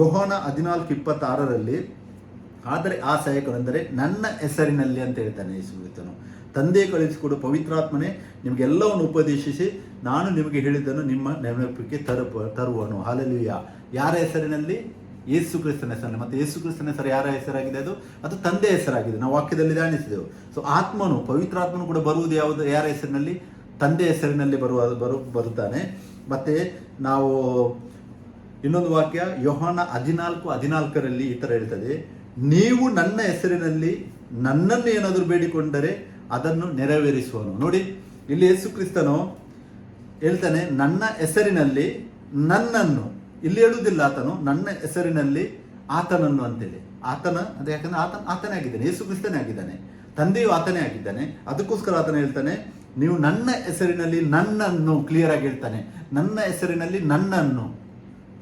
ಯೋಹಾನ 14:26 ಆದರೆ ಆ ಸಹಾಯಕನೆಂದರೆ ನನ್ನ ಹೆಸರಿನಲ್ಲಿ ಅಂತ ಹೇಳ್ತಾನೆ ಯೇಸು ಕ್ರಿಸ್ತನು. ತಂದೆ ಕಳಿಸಿಕೊಡು ಪವಿತ್ರಾತ್ಮನೇ ನಿಮಗೆಲ್ಲವನ್ನು ಉಪದೇಶಿಸಿ ನಾನು ನಿಮಗೆ ಹೇಳಿದ್ದನ್ನು ನಿಮ್ಮ ನೆನಪಿಗೆ ತರುವನು. ಹಲ್ಲೆಲೂಯ. ಯಾರ ಹೆಸರಿನಲ್ಲಿ? ಯೇಸು ಕ್ರಿಸ್ತನ ಹೆಸರಿನಲ್ಲಿ. ಮತ್ತು ಯೇಸು ಕ್ರಿಸ್ತನ ಹೆಸರು ಯಾರ ಹೆಸರಾಗಿದೆ? ಅದು ತಂದೆ ಹೆಸರಾಗಿದೆ. ನಾವು ವಾಕ್ಯದಲ್ಲಿ ಧ್ಯಾನಿಸಿದೆವು. ಸೊ ಆತ್ಮನು, ಪವಿತ್ರಾತ್ಮನು ಕೂಡ ಬರುವುದು ಯಾರ ಹೆಸರಿನಲ್ಲಿ? ತಂದೆ ಹೆಸರಿನಲ್ಲಿ ಬರುತ್ತಾನೆ. ಮತ್ತೆ ನಾವು ಇನ್ನೊಂದು ವಾಕ್ಯ ಯೋಹಾನ 14:14 ಈ ಥರ ಹೇಳ್ತದೆ, ನೀವು ನನ್ನ ಹೆಸರಿನಲ್ಲಿ ನನ್ನನ್ನು ಏನಾದರೂ ಬೇಡಿಕೊಂಡರೆ ಅದನ್ನು ನೆರವೇರಿಸುವನು. ನೋಡಿ, ಇಲ್ಲಿ ಯೇಸು ಕ್ರಿಸ್ತನು ಹೇಳ್ತಾನೆ, ನನ್ನ ಹೆಸರಿನಲ್ಲಿ ನನ್ನನ್ನು, ಇಲ್ಲಿ ಹೇಳುವುದಿಲ್ಲ ಆತನು ನನ್ನ ಹೆಸರಿನಲ್ಲಿ ಆತನನ್ನು ಅಂತೇಳಿ. ಅದು ಯಾಕಂದ್ರೆ ಆತನೇ ಆಗಿದ್ದಾನೆ, ಯೇಸು ಕ್ರಿಸ್ತನೇ ಆಗಿದ್ದಾನೆ, ತಂದೆಯು ಆತನೇ ಆಗಿದ್ದಾನೆ. ಅದಕ್ಕೋಸ್ಕರ ಆತನ ಹೇಳ್ತಾನೆ, ನೀವು ನನ್ನ ಹೆಸರಿನಲ್ಲಿ ನನ್ನನ್ನು, ಕ್ಲಿಯರ್ ಆಗಿ ಹೇಳ್ತಾನೆ, ನನ್ನ ಹೆಸರಿನಲ್ಲಿ ನನ್ನನ್ನು,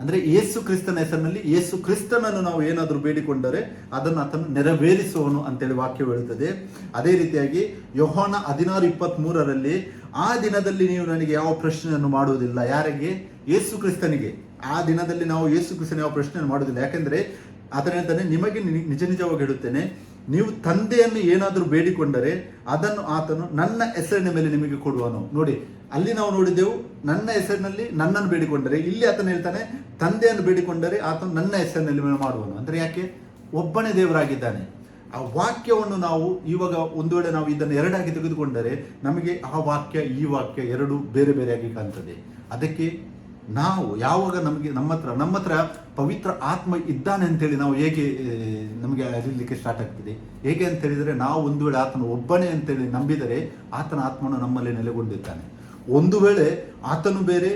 ಅಂದ್ರೆ ಯೇಸು ಕ್ರಿಸ್ತನ ಹೆಸರಿನಲ್ಲಿ ಯೇಸು ಕ್ರಿಸ್ತನನ್ನು ನಾವು ಏನಾದರೂ ಬೇಡಿಕೊಂಡರೆ ಅದನ್ನು ಆತನು ನೆರವೇರಿಸುವನು ಅಂತೇಳಿ ವಾಕ್ಯ ಹೇಳುತ್ತದೆ. ಅದೇ ರೀತಿಯಾಗಿ ಯೋಹಾನ 16:23 ಆ ದಿನದಲ್ಲಿ ನೀವು ನನಗೆ ಯಾವ ಪ್ರಶ್ನೆಯನ್ನು ಮಾಡುವುದಿಲ್ಲ. ಯಾರಿಗೆ? ಯೇಸು ಕ್ರಿಸ್ತನಿಗೆ. ಆ ದಿನದಲ್ಲಿ ನಾವು ಯೇಸು ಕ್ರಿಸ್ತನ ಯಾವ ಪ್ರಶ್ನೆಯನ್ನು ಮಾಡುವುದಿಲ್ಲ. ಯಾಕೆಂದ್ರೆ ಆತನ ಹೇಳ್ತಾನೆ, ನಿಮಗೆ ನಿಜ ನಿಜವಾಗಿ ಹೇಳುತ್ತೇನೆ, ನೀವು ತಂದೆಯನ್ನು ಏನಾದರೂ ಬೇಡಿಕೊಂಡರೆ ಅದನ್ನು ಆತನು ನನ್ನ ಹೆಸರಿನ ಮೇಲೆ ನಿಮಗೆ ಕೊಡುವನು. ನೋಡಿ, ಅಲ್ಲಿ ನಾವು ನೋಡಿದೆವು, ನನ್ನ ಹೆಸರಿನಲ್ಲಿ ನನ್ನನ್ನು ಬೇಡಿಕೊಂಡರೆ, ಇಲ್ಲಿ ಆತನು ಹೇಳ್ತಾನೆ ತಂದೆಯನ್ನು ಬೇಡಿಕೊಂಡರೆ ಆತನು ನನ್ನ ಹೆಸರಿನಲ್ಲಿ ಮಾಡುವನು. ಅಂದ್ರೆ ಯಾಕೆ? ಒಬ್ಬನೇ ದೇವರಾಗಿದ್ದಾನೆ. ಆ ವಾಕ್ಯವನ್ನು ನಾವು ಇವಾಗ ಒಂದು ವೇಳೆ ನಾವು ಇದನ್ನು ಎರಡಾಗಿ ತೆಗೆದುಕೊಂಡರೆ ನಮಗೆ ಆ ವಾಕ್ಯ ಈ ವಾಕ್ಯ ಎರಡು ಬೇರೆ ಬೇರೆಯಾಗಿ ಕಾಣ್ತದೆ. ಅದಕ್ಕೆ ನಾವು ಯಾವಾಗ ನಮ್ಮ ಹತ್ರ ಪವಿತ್ರ ಆತ್ಮ ಇದ್ದಾನೆ ಅಂತೇಳಿ ನಾವು ಹೇಗೆ ನಮಗೆ ಅರಿಲಿಕ್ಕೆ ಸ್ಟಾರ್ಟ್ ಆಗ್ತದೆ? ಹೇಗೆ ಅಂತ ಹೇಳಿದರೆ, ನಾವು ಒಂದು ವೇಳೆ ಆತನು ಒಬ್ಬನೇ ಅಂತೇಳಿ ನಂಬಿದರೆ ಆತನ ಆತ್ಮನು ನಮ್ಮಲ್ಲಿ ನೆಲೆಗೊಂಡಿದ್ದಾನೆ. ಒಂದು ವೇಳೆ ಆತನು ಬೇರೆ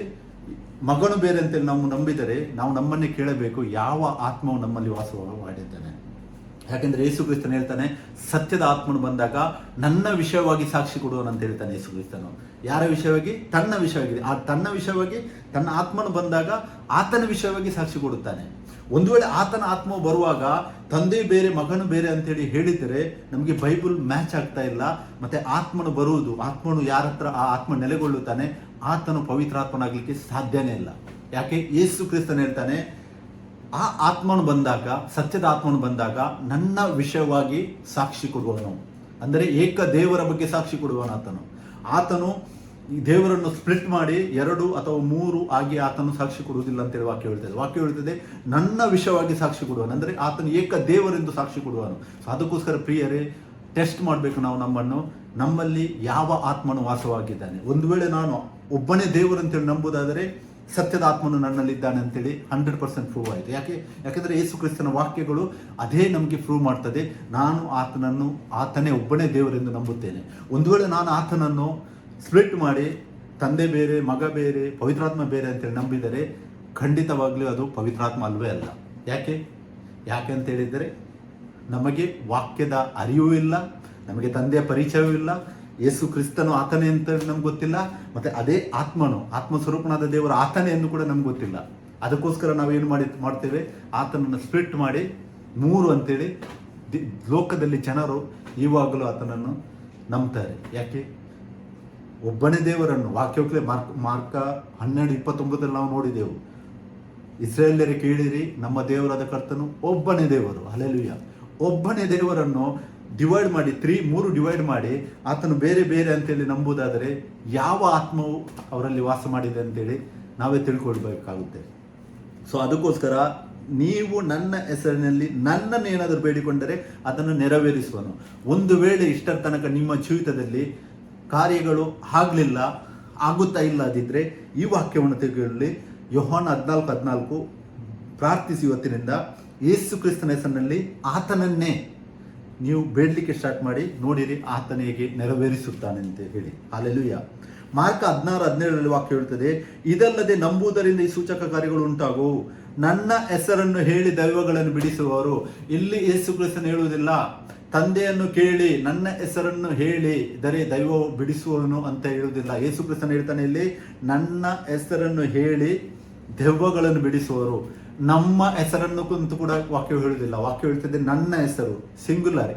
ಮಗನು ಬೇರೆ ಅಂತೇಳಿ ನಾವು ನಂಬಿದರೆ ನಾವು ನಮ್ಮನ್ನೇ ಕೇಳಬೇಕು, ಯಾವ ಆತ್ಮವು ನಮ್ಮಲ್ಲಿ ವಾಸವಾಗಿ ಮಾಡಿದ್ದಾನೆ. ಯಾಕೆಂದ್ರೆ ಯೇಸು ಕ್ರಿಸ್ತನು ಹೇಳ್ತಾನೆ, ಸತ್ಯದ ಆತ್ಮನು ಬಂದಾಗ ನನ್ನ ವಿಷಯವಾಗಿ ಸಾಕ್ಷಿ ಕೊಡುವನು ಅಂತ ಹೇಳ್ತಾನೆ ಯೇಸು ಕ್ರಿಸ್ತನು. ಯಾರ ವಿಷಯವಾಗಿ? ತನ್ನ ವಿಷಯವಾಗಿ. ತನ್ನ ವಿಷಯವಾಗಿ ತನ್ನ ಆತ್ಮನು ಬಂದಾಗ ಆತನ ವಿಷಯವಾಗಿ ಸಾಕ್ಷಿ ಕೊಡುತ್ತಾನೆ. ಒಂದು ವೇಳೆ ಆತನ ಆತ್ಮವು ಬರುವಾಗ ತಂದೆ ಬೇರೆ ಮಗನು ಬೇರೆ ಅಂತೇಳಿ ಹೇಳಿದರೆ ನಮಗೆ ಬೈಬಲ್ ಮ್ಯಾಚ್ ಆಗ್ತಾ ಇಲ್ಲ. ಮತ್ತೆ ಆತ್ಮನು ಬರುವುದು, ಆತ್ಮನು ಯಾರ ಹತ್ರ ಆ ಆತ್ಮ ನೆಲೆಗೊಳ್ಳುತ್ತಾನೆ, ಆತನು ಪವಿತ್ರಾತ್ಮನಾಗಲಿಕ್ಕೆ ಸಾಧ್ಯನೇ ಇಲ್ಲ. ಯಾಕೆ? ಯೇಸು ಕ್ರಿಸ್ತನು ಹೇಳ್ತಾನೆ, ಆ ಆತ್ಮನು ಬಂದಾಗ, ಸತ್ಯದ ಆತ್ಮನು ಬಂದಾಗ ನನ್ನ ವಿಷಯವಾಗಿ ಸಾಕ್ಷಿ ಕೊಡುವನು. ಅಂದರೆ ಏಕ ದೇವರ ಬಗ್ಗೆ ಸಾಕ್ಷಿ ಕೊಡುವನು. ಆತನು ಈ ದೇವರನ್ನು ಸ್ಪ್ಲಿಟ್ ಮಾಡಿ 2 ಅಥವಾ 3 ಆಗಿ ಆತನು ಸಾಕ್ಷಿ ಕೊಡುವುದಿಲ್ಲ ಅಂತೇಳಿ ವಾಕ್ಯ ಹೇಳ್ತದೆ. ನನ್ನ ವಿಷಯವಾಗಿ ಸಾಕ್ಷಿ ಕೊಡುವನು, ಅಂದರೆ ಆತನು ಏಕ ದೇವರೆಂದು ಸಾಕ್ಷಿ ಕೊಡುವನು. ಅದಕ್ಕೋಸ್ಕರ ಪ್ರಿಯರೇ, ಟೆಸ್ಟ್ ಮಾಡಬೇಕು ನಾವು ನಮ್ಮಲ್ಲಿ ಯಾವ ಆತ್ಮನು ವಾಸವಾಗಿದ್ದಾನೆ. ಒಂದು ವೇಳೆ ನಾನು ಒಬ್ಬನೇ ದೇವರು ಅಂತೇಳಿ ನಂಬುದಾದರೆ ಸತ್ಯದ ಆತ್ಮನು ನನ್ನಲ್ಲಿದ್ದಾನೆ ಅಂತೇಳಿ 100% ಪ್ರೂವ್ ಆಯಿತು. ಯಾಕೆಂದರೆ ಯೇಸು ಕ್ರಿಸ್ತನ ವಾಕ್ಯಗಳು ಅದೇ ನಮಗೆ ಪ್ರೂವ್ ಮಾಡ್ತದೆ. ನಾನು ಆತನೇ ಒಬ್ಬನೇ ದೇವರೆಂದು ನಂಬುತ್ತೇನೆ. ಒಂದು ವೇಳೆ ನಾನು ಆತನನ್ನು ಸ್ಪ್ಲಿಟ್ ಮಾಡಿ ತಂದೆ ಬೇರೆ, ಮಗ ಬೇರೆ, ಪವಿತ್ರಾತ್ಮ ಬೇರೆ ಅಂತೇಳಿ ನಂಬಿದರೆ ಖಂಡಿತವಾಗ್ಲೂ ಅದು ಪವಿತ್ರಾತ್ಮ ಅಲ್ವೇ ಅಲ್ಲ. ಯಾಕೆ ಅಂತ ಹೇಳಿದರೆ ನಮಗೆ ವಾಕ್ಯದ ಅರಿವೂ ಇಲ್ಲ, ನಮಗೆ ತಂದೆಯ ಪರಿಚಯವೂ ಇಲ್ಲ, ಯೇಸು ಕ್ರಿಸ್ತನು ಆತನೇ ಅಂತ ನಮ್ಗೆ ಗೊತ್ತಿಲ್ಲ, ಮತ್ತು ಅದೇ ಆತ್ಮಸ್ವರೂಪನಾದ ದೇವರ ಆತನೇ ಎಂದು ಕೂಡ ನಮ್ಗೆ ಗೊತ್ತಿಲ್ಲ. ಅದಕ್ಕೋಸ್ಕರ ನಾವೇನು ಮಾಡ್ತೇವೆ, ಆತನನ್ನು ಸ್ಪ್ಲಿಟ್ ಮಾಡಿ 3 ಅಂತೇಳಿ ಲೋಕದಲ್ಲಿ ಜನರು ಇವಾಗಲೂ ಆತನನ್ನು ನಂಬ್ತಾರೆ. ಯಾಕೆ? ಒಬ್ಬನೇ ದೇವರನ್ನು ವಾಕ್ಯಕ್ಕೆ ಮಾರ್ಕ 12:29 ನಾವು ನೋಡಿದೆವು. ಇಸ್ರಾಯೇಲ್ಯರೇ ಕೇಳಿರಿ, ನಮ್ಮ ದೇವರಾದ ಕರ್ತನು ಒಬ್ಬನೇ ದೇವರು. ಹಲ್ಲೆಲೂಯಾ. ಒಬ್ಬನೇ ದೇವರನ್ನು ಡಿವೈಡ್ ಮಾಡಿ 3 ಡಿವೈಡ್ ಮಾಡಿ ಆತನು ಬೇರೆ ಬೇರೆ ಅಂತೇಳಿ ನಂಬುದಾದರೆ ಯಾವ ಆತ್ಮವು ಅವರಲ್ಲಿ ವಾಸ ಮಾಡಿದೆ ಅಂತೇಳಿ ನಾವೇ ತಿಳ್ಕೊಳ್ಬೇಕಾಗುತ್ತೆ. ಸೊ ಅದಕ್ಕೋಸ್ಕರ ನೀವು ನನ್ನ ಹೆಸರಿನಲ್ಲಿ ನನ್ನನ್ನು ಏನಾದರೂ ಬೇಡಿಕೊಂಡರೆ ಅದನ್ನು ನೆರವೇರಿಸುವನು. ಒಂದು ವೇಳೆ ಇಷ್ಟರ ತನಕ ನಿಮ್ಮ ಜೀವಿತದಲ್ಲಿ ಕಾರ್ಯಗಳು ಆಗುತ್ತಾ ಇಲ್ಲದಿದ್ದರೆ ಈ ವಾಕ್ಯವನ್ನು ತೆಗೆದುಕೊಳ್ಳಿ. ಯೋಹಾನ 14:14 ಪ್ರಾರ್ಥಿಸಿ ಇವತ್ತಿನಿಂದ ಯೇಸು ಕ್ರಿಸ್ತನ ಹೆಸರಿನಲ್ಲಿ ಆತನನ್ನೇ ನೀವು ಬೇಡಲಿಕ್ಕೆ ಸ್ಟಾರ್ಟ್ ಮಾಡಿ, ನೋಡಿರಿ ಆತನ ಹೇಗೆ ನೆರವೇರಿಸುತ್ತಾನೆ ಅಂತ ಹೇಳಿ. ಹಲ್ಲೆಲೂಯಾ. ಮಾರ್ಕ 16:17 ವಾಕ್ಯ ಹೇಳ್ತದೆ, ಇದಲ್ಲದೆ ನಂಬುವುದರಿಂದ ಈ ಸೂಚಕ ಕಾರ್ಯಗಳು ಉಂಟಾಗುವು. ನನ್ನ ಹೆಸರನ್ನು ಹೇಳಿ ದೈವಗಳನ್ನು ಬಿಡಿಸುವವರು. ಇಲ್ಲಿ ಯೇಸು ಕ್ರಿಸ್ತನು ಹೇಳುವುದಿಲ್ಲ ತಂದೆಯನ್ನು ಕೇಳಿ ನನ್ನ ಹೆಸರನ್ನು ಹೇಳಿ ದೈವ ಬಿಡಿಸುವವನು ಅಂತ ಹೇಳುವುದಿಲ್ಲ. ಯೇಸು ಕ್ರಿಸ್ತನು ಹೇಳ್ತಾನೆ ಇಲ್ಲಿ, ನನ್ನ ಹೆಸರನ್ನು ಹೇಳಿ ದೆವ್ವಗಳನ್ನು ಬಿಡಿಸುವವರು. ನಮ್ಮ ಹೆಸರನ್ನು ಕುಂತು ಕೂಡ ವಾಕ್ಯ ಹೇಳುವುದಿಲ್ಲ. ವಾಕ್ಯ ಹೇಳ್ತದೆ ನನ್ನ ಹೆಸರು, ಸಿಂಗ್ಯುಲರ್,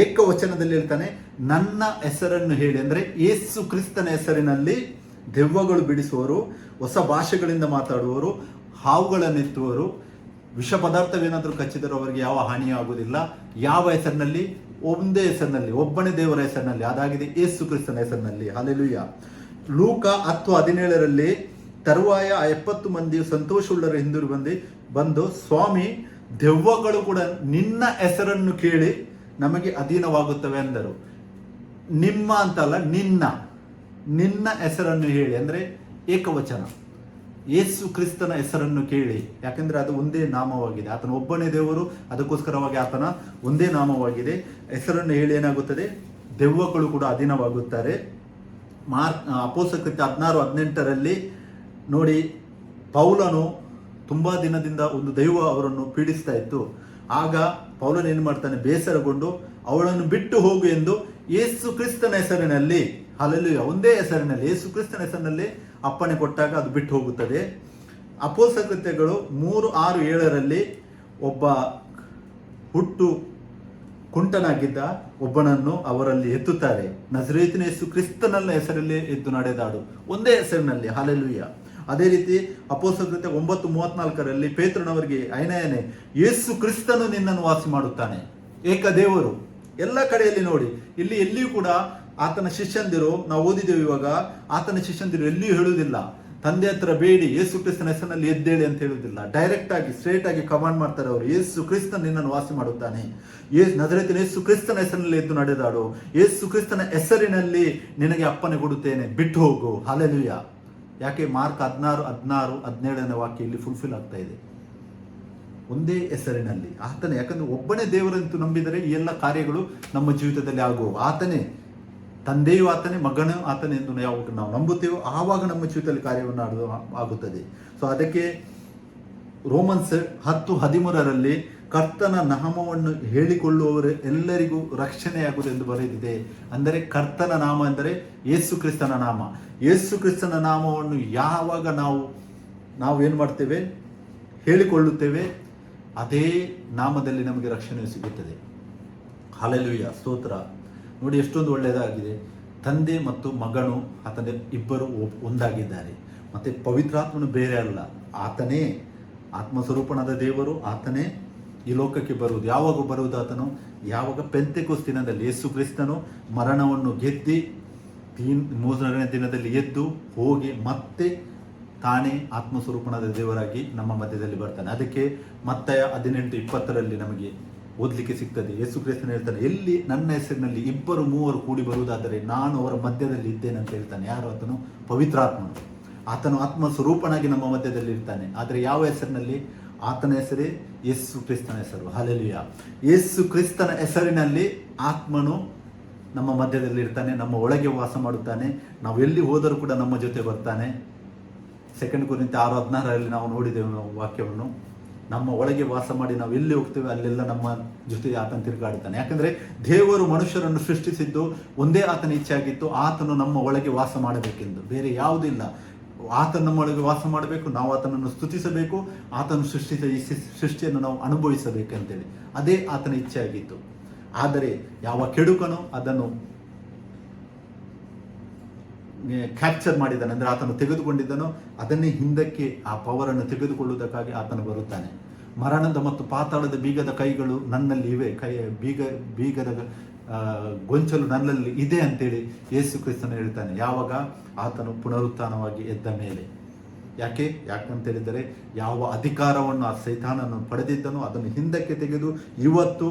ಏಕವಚನದಲ್ಲಿ ಹೇಳ್ತಾನೆ, ನನ್ನ ಹೆಸರನ್ನು ಹೇಳಿ. ಅಂದರೆ ಯೇಸು ಕ್ರಿಸ್ತನ ಹೆಸರಿನಲ್ಲಿ ದೆವ್ವಗಳು ಬಿಡಿಸುವವರು, ಹೊಸ ಭಾಷೆಗಳಿಂದ ಮಾತಾಡುವವರು, ಹಾವುಗಳನ್ನೆತ್ತುವರು, ವಿಷ ಪದಾರ್ಥವೇನಾದರೂ ಕಚ್ಚಿದರೂ ಅವರಿಗೆ ಯಾವ ಹಾನಿಯೂ ಆಗುವುದಿಲ್ಲ. ಯಾವ ಹೆಸರಿನಲ್ಲಿ? ಒಂದೇ ಹೆಸರಿನಲ್ಲಿ, ಒಬ್ಬನೇ ದೇವರ ಹೆಸರಿನಲ್ಲಿ, ಅದಾಗಿದೆ ಯೇಸು ಕ್ರಿಸ್ತನ ಹೆಸರಿನಲ್ಲಿ. ಹಲ್ಲೆಲೂಯಾ. ಲೂಕ 10:17 ತರುವಾಯ 70 ಮಂದಿ ಸಂತೋಷವುಳ್ಳರ ಹಿಂದಿರು ಬಂದು ಸ್ವಾಮಿ, ದೆವ್ವಗಳು ಕೂಡ ನಿನ್ನ ಹೆಸರನ್ನು ಕೇಳಿ ನಮಗೆ ಅಧೀನವಾಗುತ್ತವೆ ಅಂದರು. ನಿಮ್ಮ ಅಂತಲ್ಲ, ನಿನ್ನ ಹೆಸರನ್ನು ಹೇಳಿ. ಅಂದರೆ ಏಕವಚನ, ಯೇಸು ಕ್ರಿಸ್ತನ ಹೆಸರನ್ನು ಕೇಳಿ. ಯಾಕೆಂದರೆ ಅದು ಒಂದೇ ನಾಮವಾಗಿದೆ. ಆತನ ಒಬ್ಬನೇ ದೇವರು, ಅದಕ್ಕೋಸ್ಕರವಾಗಿ ಆತನ ಒಂದೇ ನಾಮವಾಗಿದೆ. ಹೆಸರನ್ನು ಹೇಳಿ ಏನಾಗುತ್ತದೆ? ದೆವ್ವಗಳು ಕೂಡ ಅಧೀನವಾಗುತ್ತಾರೆ. ಅಪೊಸ್ತಲ ಕೃತ್ಯ 16:18 ನೋಡಿ, ಪೌಲನು ತುಂಬ ದಿನದಿಂದ ಒಂದು ದೈವ ಅವರನ್ನು ಪೀಡಿಸ್ತಾ ಇತ್ತು. ಆಗ ಪೌಲನು ಏನು ಮಾಡ್ತಾನೆ? ಬೇಸರಗೊಂಡು ಅವಳನ್ನು ಬಿಟ್ಟು ಹೋಗು ಎಂದು ಯೇಸು ಕ್ರಿಸ್ತನ ಹೆಸರಿನಲ್ಲಿ, ಹಲ್ಲೆಲೂಯಾ, ಒಂದೇ ಹೆಸರಿನಲ್ಲಿ ಯೇಸು ಕ್ರಿಸ್ತನ ಹೆಸರಿನಲ್ಲಿ ಅಪ್ಪಣೆ ಕೊಟ್ಟಾಗ ಅದು ಬಿಟ್ಟು ಹೋಗುತ್ತದೆ. ಅಪೊಸ್ತಲ ಕೃತ್ಯಗಳು 3:6-7 ಒಬ್ಬ ಹುಟ್ಟು ಕುಂಟನಾಗಿದ್ದ ಒಬ್ಬನನ್ನು ಅವರಲ್ಲಿ ಎತ್ತುತ್ತಾರೆ. ನಜರೇತಿನ ಯೇಸು ಕ್ರಿಸ್ತನ ಹೆಸರಲ್ಲಿ ಎದ್ದು ನಡೆದಾಡು, ಒಂದೇ ಹೆಸರಿನಲ್ಲಿ. ಹಲ್ಲೆಲೂಯಾ. ಅದೇ ರೀತಿ ಅಪೊಸ್ತಲ ಕೃತ್ಯ 9:34 ಪೇತ್ರನವರಿಗೆ ಐನಯನೇ, ಯೇಸು ಕ್ರಿಸ್ತನು ನಿನ್ನನ್ನು ವಾಸಿ ಮಾಡುತ್ತಾನೆ. ಏಕದೇವರು ಎಲ್ಲ ಕಡೆಯಲ್ಲಿ ನೋಡಿ, ಇಲ್ಲಿ ಎಲ್ಲಿಯೂ ಕೂಡ ಆತನ ಶಿಷ್ಯಂದಿರು, ನಾವು ಓದಿದ್ದೇವೆ ಇವಾಗ, ಆತನ ಶಿಷ್ಯಂದಿರು ಎಲ್ಲಿಯೂ ಹೇಳುವುದಿಲ್ಲ ತಂದೆ ಹತ್ರ ಬೇಡಿ ಯೇಸು ಕ್ರಿಸ್ತನ ಹೆಸರಿನಲ್ಲಿ ಎದ್ದೇಳಿ ಅಂತ ಹೇಳುವುದಿಲ್ಲ. ಡೈರೆಕ್ಟ್ ಆಗಿ ಸ್ಟ್ರೇಟ್ ಆಗಿ ಕಮಾಂಡ್ ಮಾಡ್ತಾರೆ ಅವರು, ಯೇಸು ಕ್ರಿಸ್ತನ್ ನಿನ್ನನ್ನು ವಾಸಿ ಮಾಡುತ್ತಾನೆ, ನಜರೇತಿನ ಯೇಸು ಕ್ರಿಸ್ತನ ಹೆಸರಿನಲ್ಲಿ ಎದ್ದು ನಡೆದಾಡು, ಯೇಸು ಕ್ರಿಸ್ತನ ಹೆಸರಿನಲ್ಲಿ ನಿನಗೆ ಅಪ್ಪನೆ ಕೊಡುತ್ತೇನೆ, ಬಿಟ್ಟು ಹೋಗು. ಹಲ್ಲೆಲೂಯಾ. ಯಾಕೆ? ಮಾರ್ಕ್ 16:17 ವಾಕ್ಯ ಇಲ್ಲಿ ಫುಲ್ಫಿಲ್ ಆಗ್ತಾ ಇದೆ. ಒಂದೇ ಹೆಸರಿನಲ್ಲಿ ಆತನೇ. ಯಾಕಂದ್ರೆ ಒಬ್ಬನೇ ದೇವರಂತೂ ನಂಬಿದರೆ ಈ ಎಲ್ಲ ಕಾರ್ಯಗಳು ನಮ್ಮ ಜೀವಿತದಲ್ಲಿ ಆಗುವು. ಆತನೇ, ತಂದೆಯೂ ಆತನೇ, ಮಗನೂ ಆತನೇ ಎಂದು ಯಾವಾಗ ನಾವು ನಂಬುತ್ತೇವೋ ಆವಾಗ ನಮ್ಮ ಜೀವಿತದಲ್ಲಿ ಕಾರ್ಯವನ್ನು ಆಗುತ್ತದೆ. ಸೊ ಅದಕ್ಕೆ ರೋಮನ್ಸ್ 10:13 ಕರ್ತನ ನಾಮವನ್ನು ಹೇಳಿಕೊಳ್ಳುವವರು ಎಲ್ಲರಿಗೂ ರಕ್ಷಣೆಯಾಗುವುದು ಎಂದು ಬರೆದಿದೆ. ಅಂದರೆ ಕರ್ತನ ನಾಮ ಅಂದರೆ ಯೇಸು ಕ್ರಿಸ್ತನ ನಾಮ. ಯೇಸು ಕ್ರಿಸ್ತನ ನಾಮವನ್ನು ಯಾವಾಗ ನಾವು ಏನು ಮಾಡ್ತೇವೆ, ಹೇಳಿಕೊಳ್ಳುತ್ತೇವೆ, ಅದೇ ನಾಮದಲ್ಲಿ ನಮಗೆ ರಕ್ಷಣೆ ಸಿಗುತ್ತದೆ. ಹಲ್ಲೆಲೂಯಾ, ಸ್ತೋತ್ರ. ನೋಡಿ ಎಷ್ಟೊಂದು ಒಳ್ಳೆಯದಾಗಿದೆ. ತಂದೆ ಮತ್ತು ಮಗನು ಆತನ ಇಬ್ಬರು ಒಂದಾಗಿದ್ದಾರೆ. ಮತ್ತು ಪವಿತ್ರಾತ್ಮನು ಬೇರೆ ಅಲ್ಲ, ಆತನೇ ಆತ್ಮಸ್ವರೂಪನಾದ ದೇವರು. ಆತನೇ ಈ ಲೋಕಕ್ಕೆ ಬರುವುದು. ಯಾವಾಗ ಬರುವುದು ಆತನು? ಯಾವಾಗ ಪೆಂತೆಕೋಸ್ತ್ ದಿನದಲ್ಲಿ ಯೇಸು ಕ್ರಿಸ್ತನು ಮರಣವನ್ನು ಗೆದ್ದಿ 3ನೇ ದಿನದಲ್ಲಿ ಎದ್ದು ಹೋಗಿ ಮತ್ತೆ ತಾನೇ ಆತ್ಮಸ್ವರೂಪನಾದ ದೇವರಾಗಿ ನಮ್ಮ ಮಧ್ಯದಲ್ಲಿ ಬರ್ತಾನೆ. ಅದಕ್ಕೆ ಮತ್ತಾಯ 18:20 ನಮಗೆ ಓದಲಿಕ್ಕೆ ಸಿಗ್ತದೆ. ಯೇಸು ಕ್ರಿಸ್ತನು ಹೇಳ್ತಾನೆ, ಎಲ್ಲಿ ನನ್ನ ಹೆಸರಿನಲ್ಲಿ 2-3 ಕೂಡಿ ಬರುವುದಾದರೆ ನಾನು ಅವರ ಮಧ್ಯದಲ್ಲಿ ಇದ್ದೇನೆ ಅಂತ ಹೇಳ್ತಾನೆ. ಯಾರು ಆತನು? ಪವಿತ್ರಾತ್ಮನು. ಆತನು ಆತ್ಮ ಸ್ವರೂಪನಾಗಿ ನಮ್ಮ ಮಧ್ಯದಲ್ಲಿ ಇರ್ತಾನೆ. ಆದರೆ ಯಾವ ಹೆಸರಿನಲ್ಲಿ? ಆತನ ಹೆಸರೇ ಯೇಸು ಕ್ರಿಸ್ತನ ಹೆಸರು. ಹಲ್ಲೆಲೂಯಾ. ಯೇಸು ಕ್ರಿಸ್ತನ ಹೆಸರಿನಲ್ಲಿ ಆತ್ಮನು ನಮ್ಮ ಮಧ್ಯದಲ್ಲಿ ಇರ್ತಾನೆ, ನಮ್ಮ ಒಳಗೆ ವಾಸ ಮಾಡುತ್ತಾನೆ. ನಾವು ಎಲ್ಲಿ ಹೋದರೂ ಕೂಡ ನಮ್ಮ ಜೊತೆ ಬರ್ತಾನೆ. 2 ಕೊರಿಂಥ 6:16 ನಾವು ನೋಡಿದೆವು ನಾವು ವಾಕ್ಯವನ್ನು. ನಮ್ಮ ಒಳಗೆ ವಾಸ ಮಾಡಿ ನಾವು ಎಲ್ಲಿ ಹೋಗ್ತೇವೆ ಅಲ್ಲೆಲ್ಲ ನಮ್ಮ ಜೊತೆ ಆತನ ತಿರುಗಾಡುತ್ತಾನೆ. ಯಾಕಂದರೆ ದೇವರು ಮನುಷ್ಯರನ್ನು ಸೃಷ್ಟಿಸಿದ್ದು ಒಂದೇ ಆತನ ಇಚ್ಛೆ ಆಗಿತ್ತು, ಆತನು ನಮ್ಮ ಒಳಗೆ ವಾಸ ಮಾಡಬೇಕೆಂದು. ಬೇರೆ ಯಾವುದಿಲ್ಲ. ಆತನ ನಮ್ಮ ಒಳಗೆ ವಾಸ ಮಾಡಬೇಕು, ನಾವು ಆತನನ್ನು ಸ್ತುತಿಸಬೇಕು, ಆತನು ಸೃಷ್ಟಿಸಿದ ಈ ಸೃಷ್ಟಿಯನ್ನು ನಾವು ಅನುಭವಿಸಬೇಕಂತೇಳಿ ಅದೇ ಆತನ ಇಚ್ಛೆ ಆಗಿತ್ತು. ಆದರೆ ಯಾವ ಕೆಡುಕನೋ ಅದನ್ನು ಕ್ಯಾಪ್ಚರ್ ಮಾಡಿದ್ದಾನೆ, ಅಂದರೆ ಆತನು ತೆಗೆದುಕೊಂಡಿದ್ದನೋ ಅದನ್ನೇ ಹಿಂದಕ್ಕೆ ಆ ಪವರನ್ನು ತೆಗೆದುಕೊಳ್ಳುವುದಕ್ಕಾಗಿ ಆತನು ಬರುತ್ತಾನೆ. ಮರಣದ ಮತ್ತು ಪಾತಾಳದ ಬೀಗದ ಕೈಗಳು ನನ್ನಲ್ಲಿ ಇವೆ, ಬೀಗದ ಗೊಂಚಲು ನನ್ನಲ್ಲಿ ಇದೆ ಅಂತೇಳಿ ಯೇಸು ಕ್ರಿಸ್ತನು ಹೇಳ್ತಾನೆ. ಯಾವಾಗ? ಆತನು ಪುನರುತ್ಥಾನವಾಗಿ ಎದ್ದ ಮೇಲೆ. ಯಾಕಂತೇಳಿದರೆ ಯಾವ ಅಧಿಕಾರವನ್ನು ಆ ಸೈತಾನನು ಪಡೆದಿದ್ದನೋ ಅದನ್ನು ಹಿಂದಕ್ಕೆ ತೆಗೆದು ಇವತ್ತು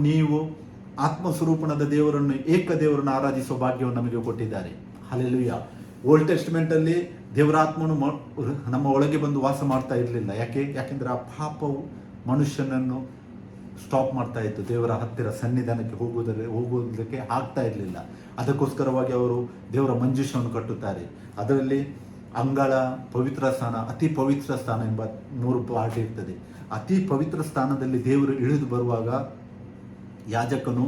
ನೀವು ಆತ್ಮಸ್ವರೂಪಣದ ದೇವರನ್ನು, ಏಕ ದೇವರನ್ನು ಆರಾಧಿಸುವ ಭಾಗ್ಯವನ್ನು ನಮಗೆ ಕೊಟ್ಟಿದ್ದಾರೆ. ಹಲ್ಲೆಲೂಯಾ. ಓಲ್ಡ್ ಟೆಸ್ಟ್ಮೆಂಟಲ್ಲಿ ದೇವರಾತ್ಮನು ನಮ್ಮ ಒಳಗೆ ಬಂದು ವಾಸ ಮಾಡ್ತಾ ಇರಲಿಲ್ಲ. ಯಾಕೆಂದರೆ ಆ ಪಾಪವು ಮನುಷ್ಯನನ್ನು ಸ್ಟಾಪ್ ಮಾಡ್ತಾ ಇತ್ತು, ದೇವರ ಹತ್ತಿರ ಸನ್ನಿಧಾನಕ್ಕೆ ಹೋಗುವುದಕ್ಕೆ ಆಗ್ತಾ ಇರಲಿಲ್ಲ. ಅದಕ್ಕೋಸ್ಕರವಾಗಿ ಅವರು ದೇವರ ಮಂಜೂಷವನ್ನು ಕಟ್ಟುತ್ತಾರೆ. ಅದರಲ್ಲಿ ಅಂಗಳ, ಪವಿತ್ರ ಸ್ಥಾನ, ಅತಿ ಪವಿತ್ರ ಸ್ಥಾನ ಎಂಬ 3 ಪಾರ್ಟ್ ಇರ್ತದೆ. ಅತಿ ಪವಿತ್ರ ಸ್ಥಾನದಲ್ಲಿ ದೇವರು ಇಳಿದು ಬರುವಾಗ ಯಾಜಕನು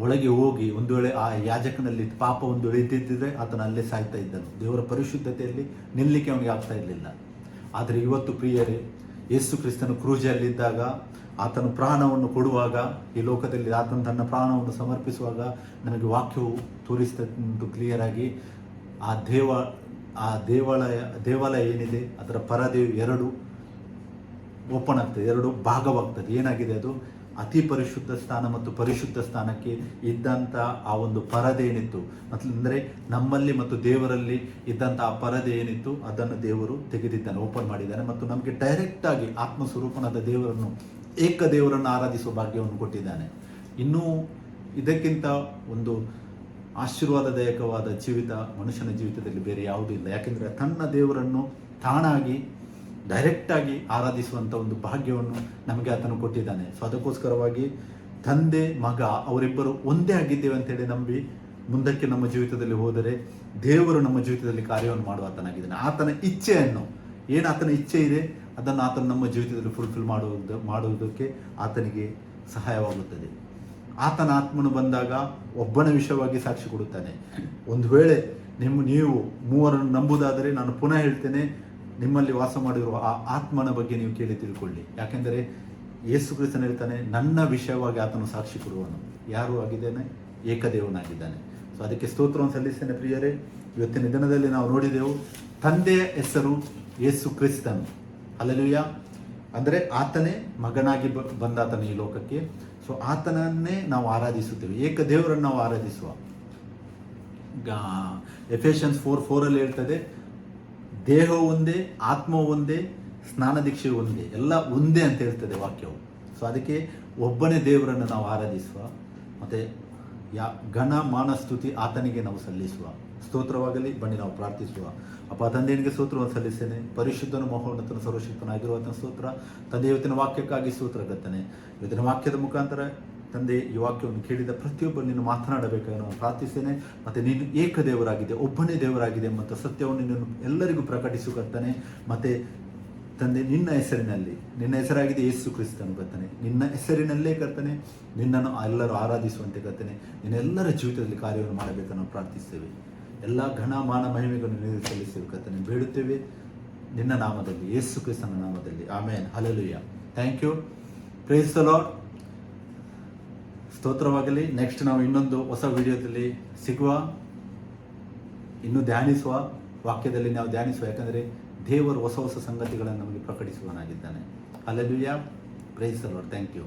ಒಳಗೆ ಹೋಗಿ ಒಂದು ವೇಳೆ ಆ ಯಾಜಕನಲ್ಲಿ ಪಾಪ ಒಂದು ಇದ್ದಿದ್ದರೆ ಆತನ ಅಲ್ಲೇ ಸಾಯ್ತಾ ಇದ್ದನು. ದೇವರ ಪರಿಶುದ್ಧತೆಯಲ್ಲಿ ನಿಲ್ಲಲಿಕ್ಕೆ ಅವನಿಗೆ ಆಗ್ತಾ ಇರಲಿಲ್ಲ. ಆದರೆ ಇವತ್ತು ಪ್ರಿಯರೇ, ಯೇಸು ಕ್ರಿಸ್ತನು ಕ್ರೂಜಲ್ಲಿದ್ದಾಗ, ಆತನು ಪ್ರಾಣವನ್ನು ಕೊಡುವಾಗ, ಈ ಲೋಕದಲ್ಲಿ ಆತನು ತನ್ನ ಪ್ರಾಣವನ್ನು ಸಮರ್ಪಿಸುವಾಗ ನಮಗೆ ವಾಕ್ಯವು ತೋರಿಸ್ತುಂಟು ಕ್ಲಿಯರ್ ಆಗಿ. ಆ ದೇವಾಲಯ ಏನಿದೆ ಅದರ ಪರದೆಯು 2 ಓಪನ್ ಆಗ್ತದೆ, 2 ಭಾಗವಾಗ್ತದೆ. ಏನಾಗಿದೆ ಅದು? ಅತಿ ಪರಿಶುದ್ಧ ಸ್ಥಾನ ಮತ್ತು ಪರಿಶುದ್ಧ ಸ್ಥಾನಕ್ಕೆ ಇದ್ದಂಥ ಆ ಒಂದು ಪರದೆ ಏನಿತ್ತು, ಅಂದರೆ ನಮ್ಮಲ್ಲಿ ಮತ್ತು ದೇವರಲ್ಲಿ ಇದ್ದಂಥ ಆ ಪರದೆ ಏನಿತ್ತು ಅದನ್ನು ದೇವರು ತೆಗೆದಿದ್ದಾನೆ, ಓಪನ್ ಮಾಡಿದ್ದಾನೆ. ಮತ್ತು ನಮಗೆ ಡೈರೆಕ್ಟಾಗಿ ಆತ್ಮಸ್ವರೂಪನಾದ ದೇವರನ್ನು, ಏಕ ದೇವರನ್ನು ಆರಾಧಿಸುವ ಭಾಗ್ಯವನ್ನು ಕೊಟ್ಟಿದ್ದಾನೆ. ಇನ್ನೂ ಇದಕ್ಕಿಂತ ಒಂದು ಆಶೀರ್ವಾದದಾಯಕವಾದ ಜೀವಿತ ಮನುಷ್ಯನ ಜೀವಿತದಲ್ಲಿ ಬೇರೆ ಯಾವುದೂ ಇಲ್ಲ. ಯಾಕೆಂದರೆ ತನ್ನ ದೇವರನ್ನು ತಾನಾಗಿ ಡೈರೆಕ್ಟಾಗಿ ಆರಾಧಿಸುವಂಥ ಒಂದು ಭಾಗ್ಯವನ್ನು ನಮಗೆ ಆತನು ಕೊಟ್ಟಿದ್ದಾನೆ. ಸೊ ಅದಕ್ಕೋಸ್ಕರವಾಗಿ ತಂದೆ ಮಗ ಅವರಿಬ್ಬರು ಒಂದೇ ಆಗಿದ್ದೇವೆ ಅಂತೇಳಿ ನಂಬಿ ಮುಂದಕ್ಕೆ ನಮ್ಮ ಜೀವಿತದಲ್ಲಿ ಹೋದರೆ ದೇವರು ನಮ್ಮ ಜೀವಿತದಲ್ಲಿ ಕಾರ್ಯವನ್ನು ಮಾಡುವ ಆತನಾಗಿದ್ದಾನೆ. ಆತನ ಇಚ್ಛೆಯನ್ನು, ಏನು ಆತನ ಇಚ್ಛೆ ಇದೆ ಅದನ್ನು ಆತನು ನಮ್ಮ ಜೀವಿತದಲ್ಲಿ ಫುಲ್ಫಿಲ್ ಮಾಡುವುದಕ್ಕೆ ಆತನಿಗೆ ಸಹಾಯವಾಗುತ್ತದೆ. ಆತನ ಆತ್ಮನು ಬಂದಾಗ ಒಬ್ಬನ ವಿಷಯವಾಗಿ ಸಾಕ್ಷಿ ಕೊಡುತ್ತಾನೆ. ಒಂದು ವೇಳೆ ನೀವು 3 ನಂಬುವುದಾದರೆ ನಾನು ಪುನಃ ಹೇಳ್ತೇನೆ, ನಿಮ್ಮಲ್ಲಿ ವಾಸ ಮಾಡಿರುವ ಆ ಆತ್ಮನ ಬಗ್ಗೆ ನೀವು ಕೇಳಿ ತಿಳ್ಕೊಳ್ಳಿ. ಯಾಕೆಂದರೆ ಯೇಸು ಕ್ರಿಸ್ತನು ಹೇಳ್ತಾನೆ, ನನ್ನ ವಿಷಯವಾಗಿ ಆತನು ಸಾಕ್ಷಿ ಕೊಡುವನು. ಯಾರು ಆಗಿದ್ದಾನೆ? ಏಕದೇವನಾಗಿದ್ದಾನೆ. ಸೊ ಅದಕ್ಕೆ ಸ್ತೋತ್ರವನ್ನು ಸಲ್ಲಿಸ್ತೇನೆ ಪ್ರಿಯರೇ. ಇವತ್ತಿನ ದಿನದಲ್ಲಿ ನಾವು ನೋಡಿದೆವು, ತಂದೆಯ ಹೆಸರು ಯೇಸು ಕ್ರಿಸ್ತನು. ಹಲ್ಲೆಲೂಯಾ. ಅಂದರೆ ಆತನೇ ಮಗನಾಗಿ ಬಂದಾತನು ಈ ಲೋಕಕ್ಕೆ. ಸೊ ಆತನನ್ನೇ ನಾವು ಆರಾಧಿಸುತ್ತೇವೆ, ಏಕ ದೇವರನ್ನು ನಾವು ಆರಾಧಿಸುವ. ಎಫೆಷನ್ಸ್ 4:4 ಹೇಳ್ತದೆ, ದೇಹ ಒಂದೇ, ಆತ್ಮ ಒಂದೇ, ಸ್ನಾನ ದೀಕ್ಷೆ ಒಂದೇ, ಎಲ್ಲ ಒಂದೇ ಅಂತ ಹೇಳ್ತದೆ ವಾಕ್ಯವು. ಸೊ ಅದಕ್ಕೆ ಒಬ್ಬನೇ ದೇವರನ್ನು ನಾವು ಆರಾಧಿಸುವ, ಮತ್ತು ಘನ ಮಾನ ಸ್ತುತಿ ಆತನಿಗೆ ನಾವು ಸಲ್ಲಿಸುವ. ಸ್ತೋತ್ರವಾಗಲಿ. ಬನ್ನಿ ನಾವು ಪ್ರಾರ್ಥಿಸುವ. ಅಪ್ಪ ತಂದೆಯನಿಗೆ ಸ್ತೋತ್ರವನ್ನು ಸಲ್ಲಿಸ್ತೇನೆ. ಪರಿಶುದ್ಧನು ಮಹೋನ್ನತನು ಸರ್ವಶಕ್ತನಾಗಿರುವಂಥ ಸ್ತೋತ್ರ. ತಂದೆ, ಇವತ್ತಿನ ವಾಕ್ಯಕ್ಕಾಗಿ ಸ್ತೋತ್ರ ಕರ್ತನೆ. ಇವತ್ತಿನ ವಾಕ್ಯದ ಮುಖಾಂತರ ತಂದೆ ಈ ವಾಕ್ಯವನ್ನು ಕೇಳಿದ ಪ್ರತಿಯೊಬ್ಬರು ನೀನು ಮಾತನಾಡಬೇಕಾಗಿ ನಾನು ಪ್ರಾರ್ಥಿಸ್ತೇನೆ. ಮತ್ತು ನೀನು ಏಕದೇವರಾಗಿದೆ, ಒಬ್ಬನೇ ದೇವರಾಗಿದೆ ಮತ್ತು ಸತ್ಯವನ್ನು ನೀನು ಎಲ್ಲರಿಗೂ ಪ್ರಕಟಿಸು ಕರ್ತನೆ. ಮತ್ತು ತಂದೆ, ನಿನ್ನ ಹೆಸರಿನಲ್ಲಿ, ನಿನ್ನ ಹೆಸರಾಗಿದೆ ಯೇಸು ಕ್ರಿಸ್ತನು ಕರ್ತನೆ, ನಿನ್ನ ಹೆಸರಿನಲ್ಲೇ ಕರ್ತನೆ ನಿನ್ನನ್ನು ಎಲ್ಲರೂ ಆರಾಧಿಸುವಂತೆ ಕರ್ತನೆ ನಿನ್ನೆಲ್ಲರ ಜೀವಿತದಲ್ಲಿ ಕಾರ್ಯವನ್ನು ಮಾಡಬೇಕನ್ನು ನಾವು ಪ್ರಾರ್ಥಿಸ್ತೇವೆ. ಎಲ್ಲ ಘನ ಮಾನ ಮಹಿಮೆಗಳನ್ನು ನೀನು ಸಲ್ಲಿಸ್ತೇವೆ ಕರ್ತನೆ, ಬೇಡುತ್ತೇವೆ ನಿನ್ನ ನಾಮದಲ್ಲಿ, ಯೇಸು ಕ್ರಿಸ್ತನ ನಾಮದಲ್ಲಿ. Amen. Hallelujah. Thank you. Praise the lord. ಸ್ತೋತ್ರವಾಗಲಿ. ನೆಕ್ಸ್ಟ್ ನಾವು ಇನ್ನೊಂದು ಹೊಸ ವಿಡಿಯೋದಲ್ಲಿ ಸಿಗುವ, ಇನ್ನೂ ಧ್ಯಾನಿಸುವ, ವಾಕ್ಯದಲ್ಲಿ ನಾವು ಧ್ಯಾನಿಸುವ. ಯಾಕಂದರೆ ದೇವರು ಹೊಸ ಹೊಸ ಸಂಗತಿಗಳನ್ನು ನಮಗೆ ಪ್ರಕಟಿಸುವನಾಗಿದ್ದಾನೆ. Hallelujah. Praise the lord. Thank you.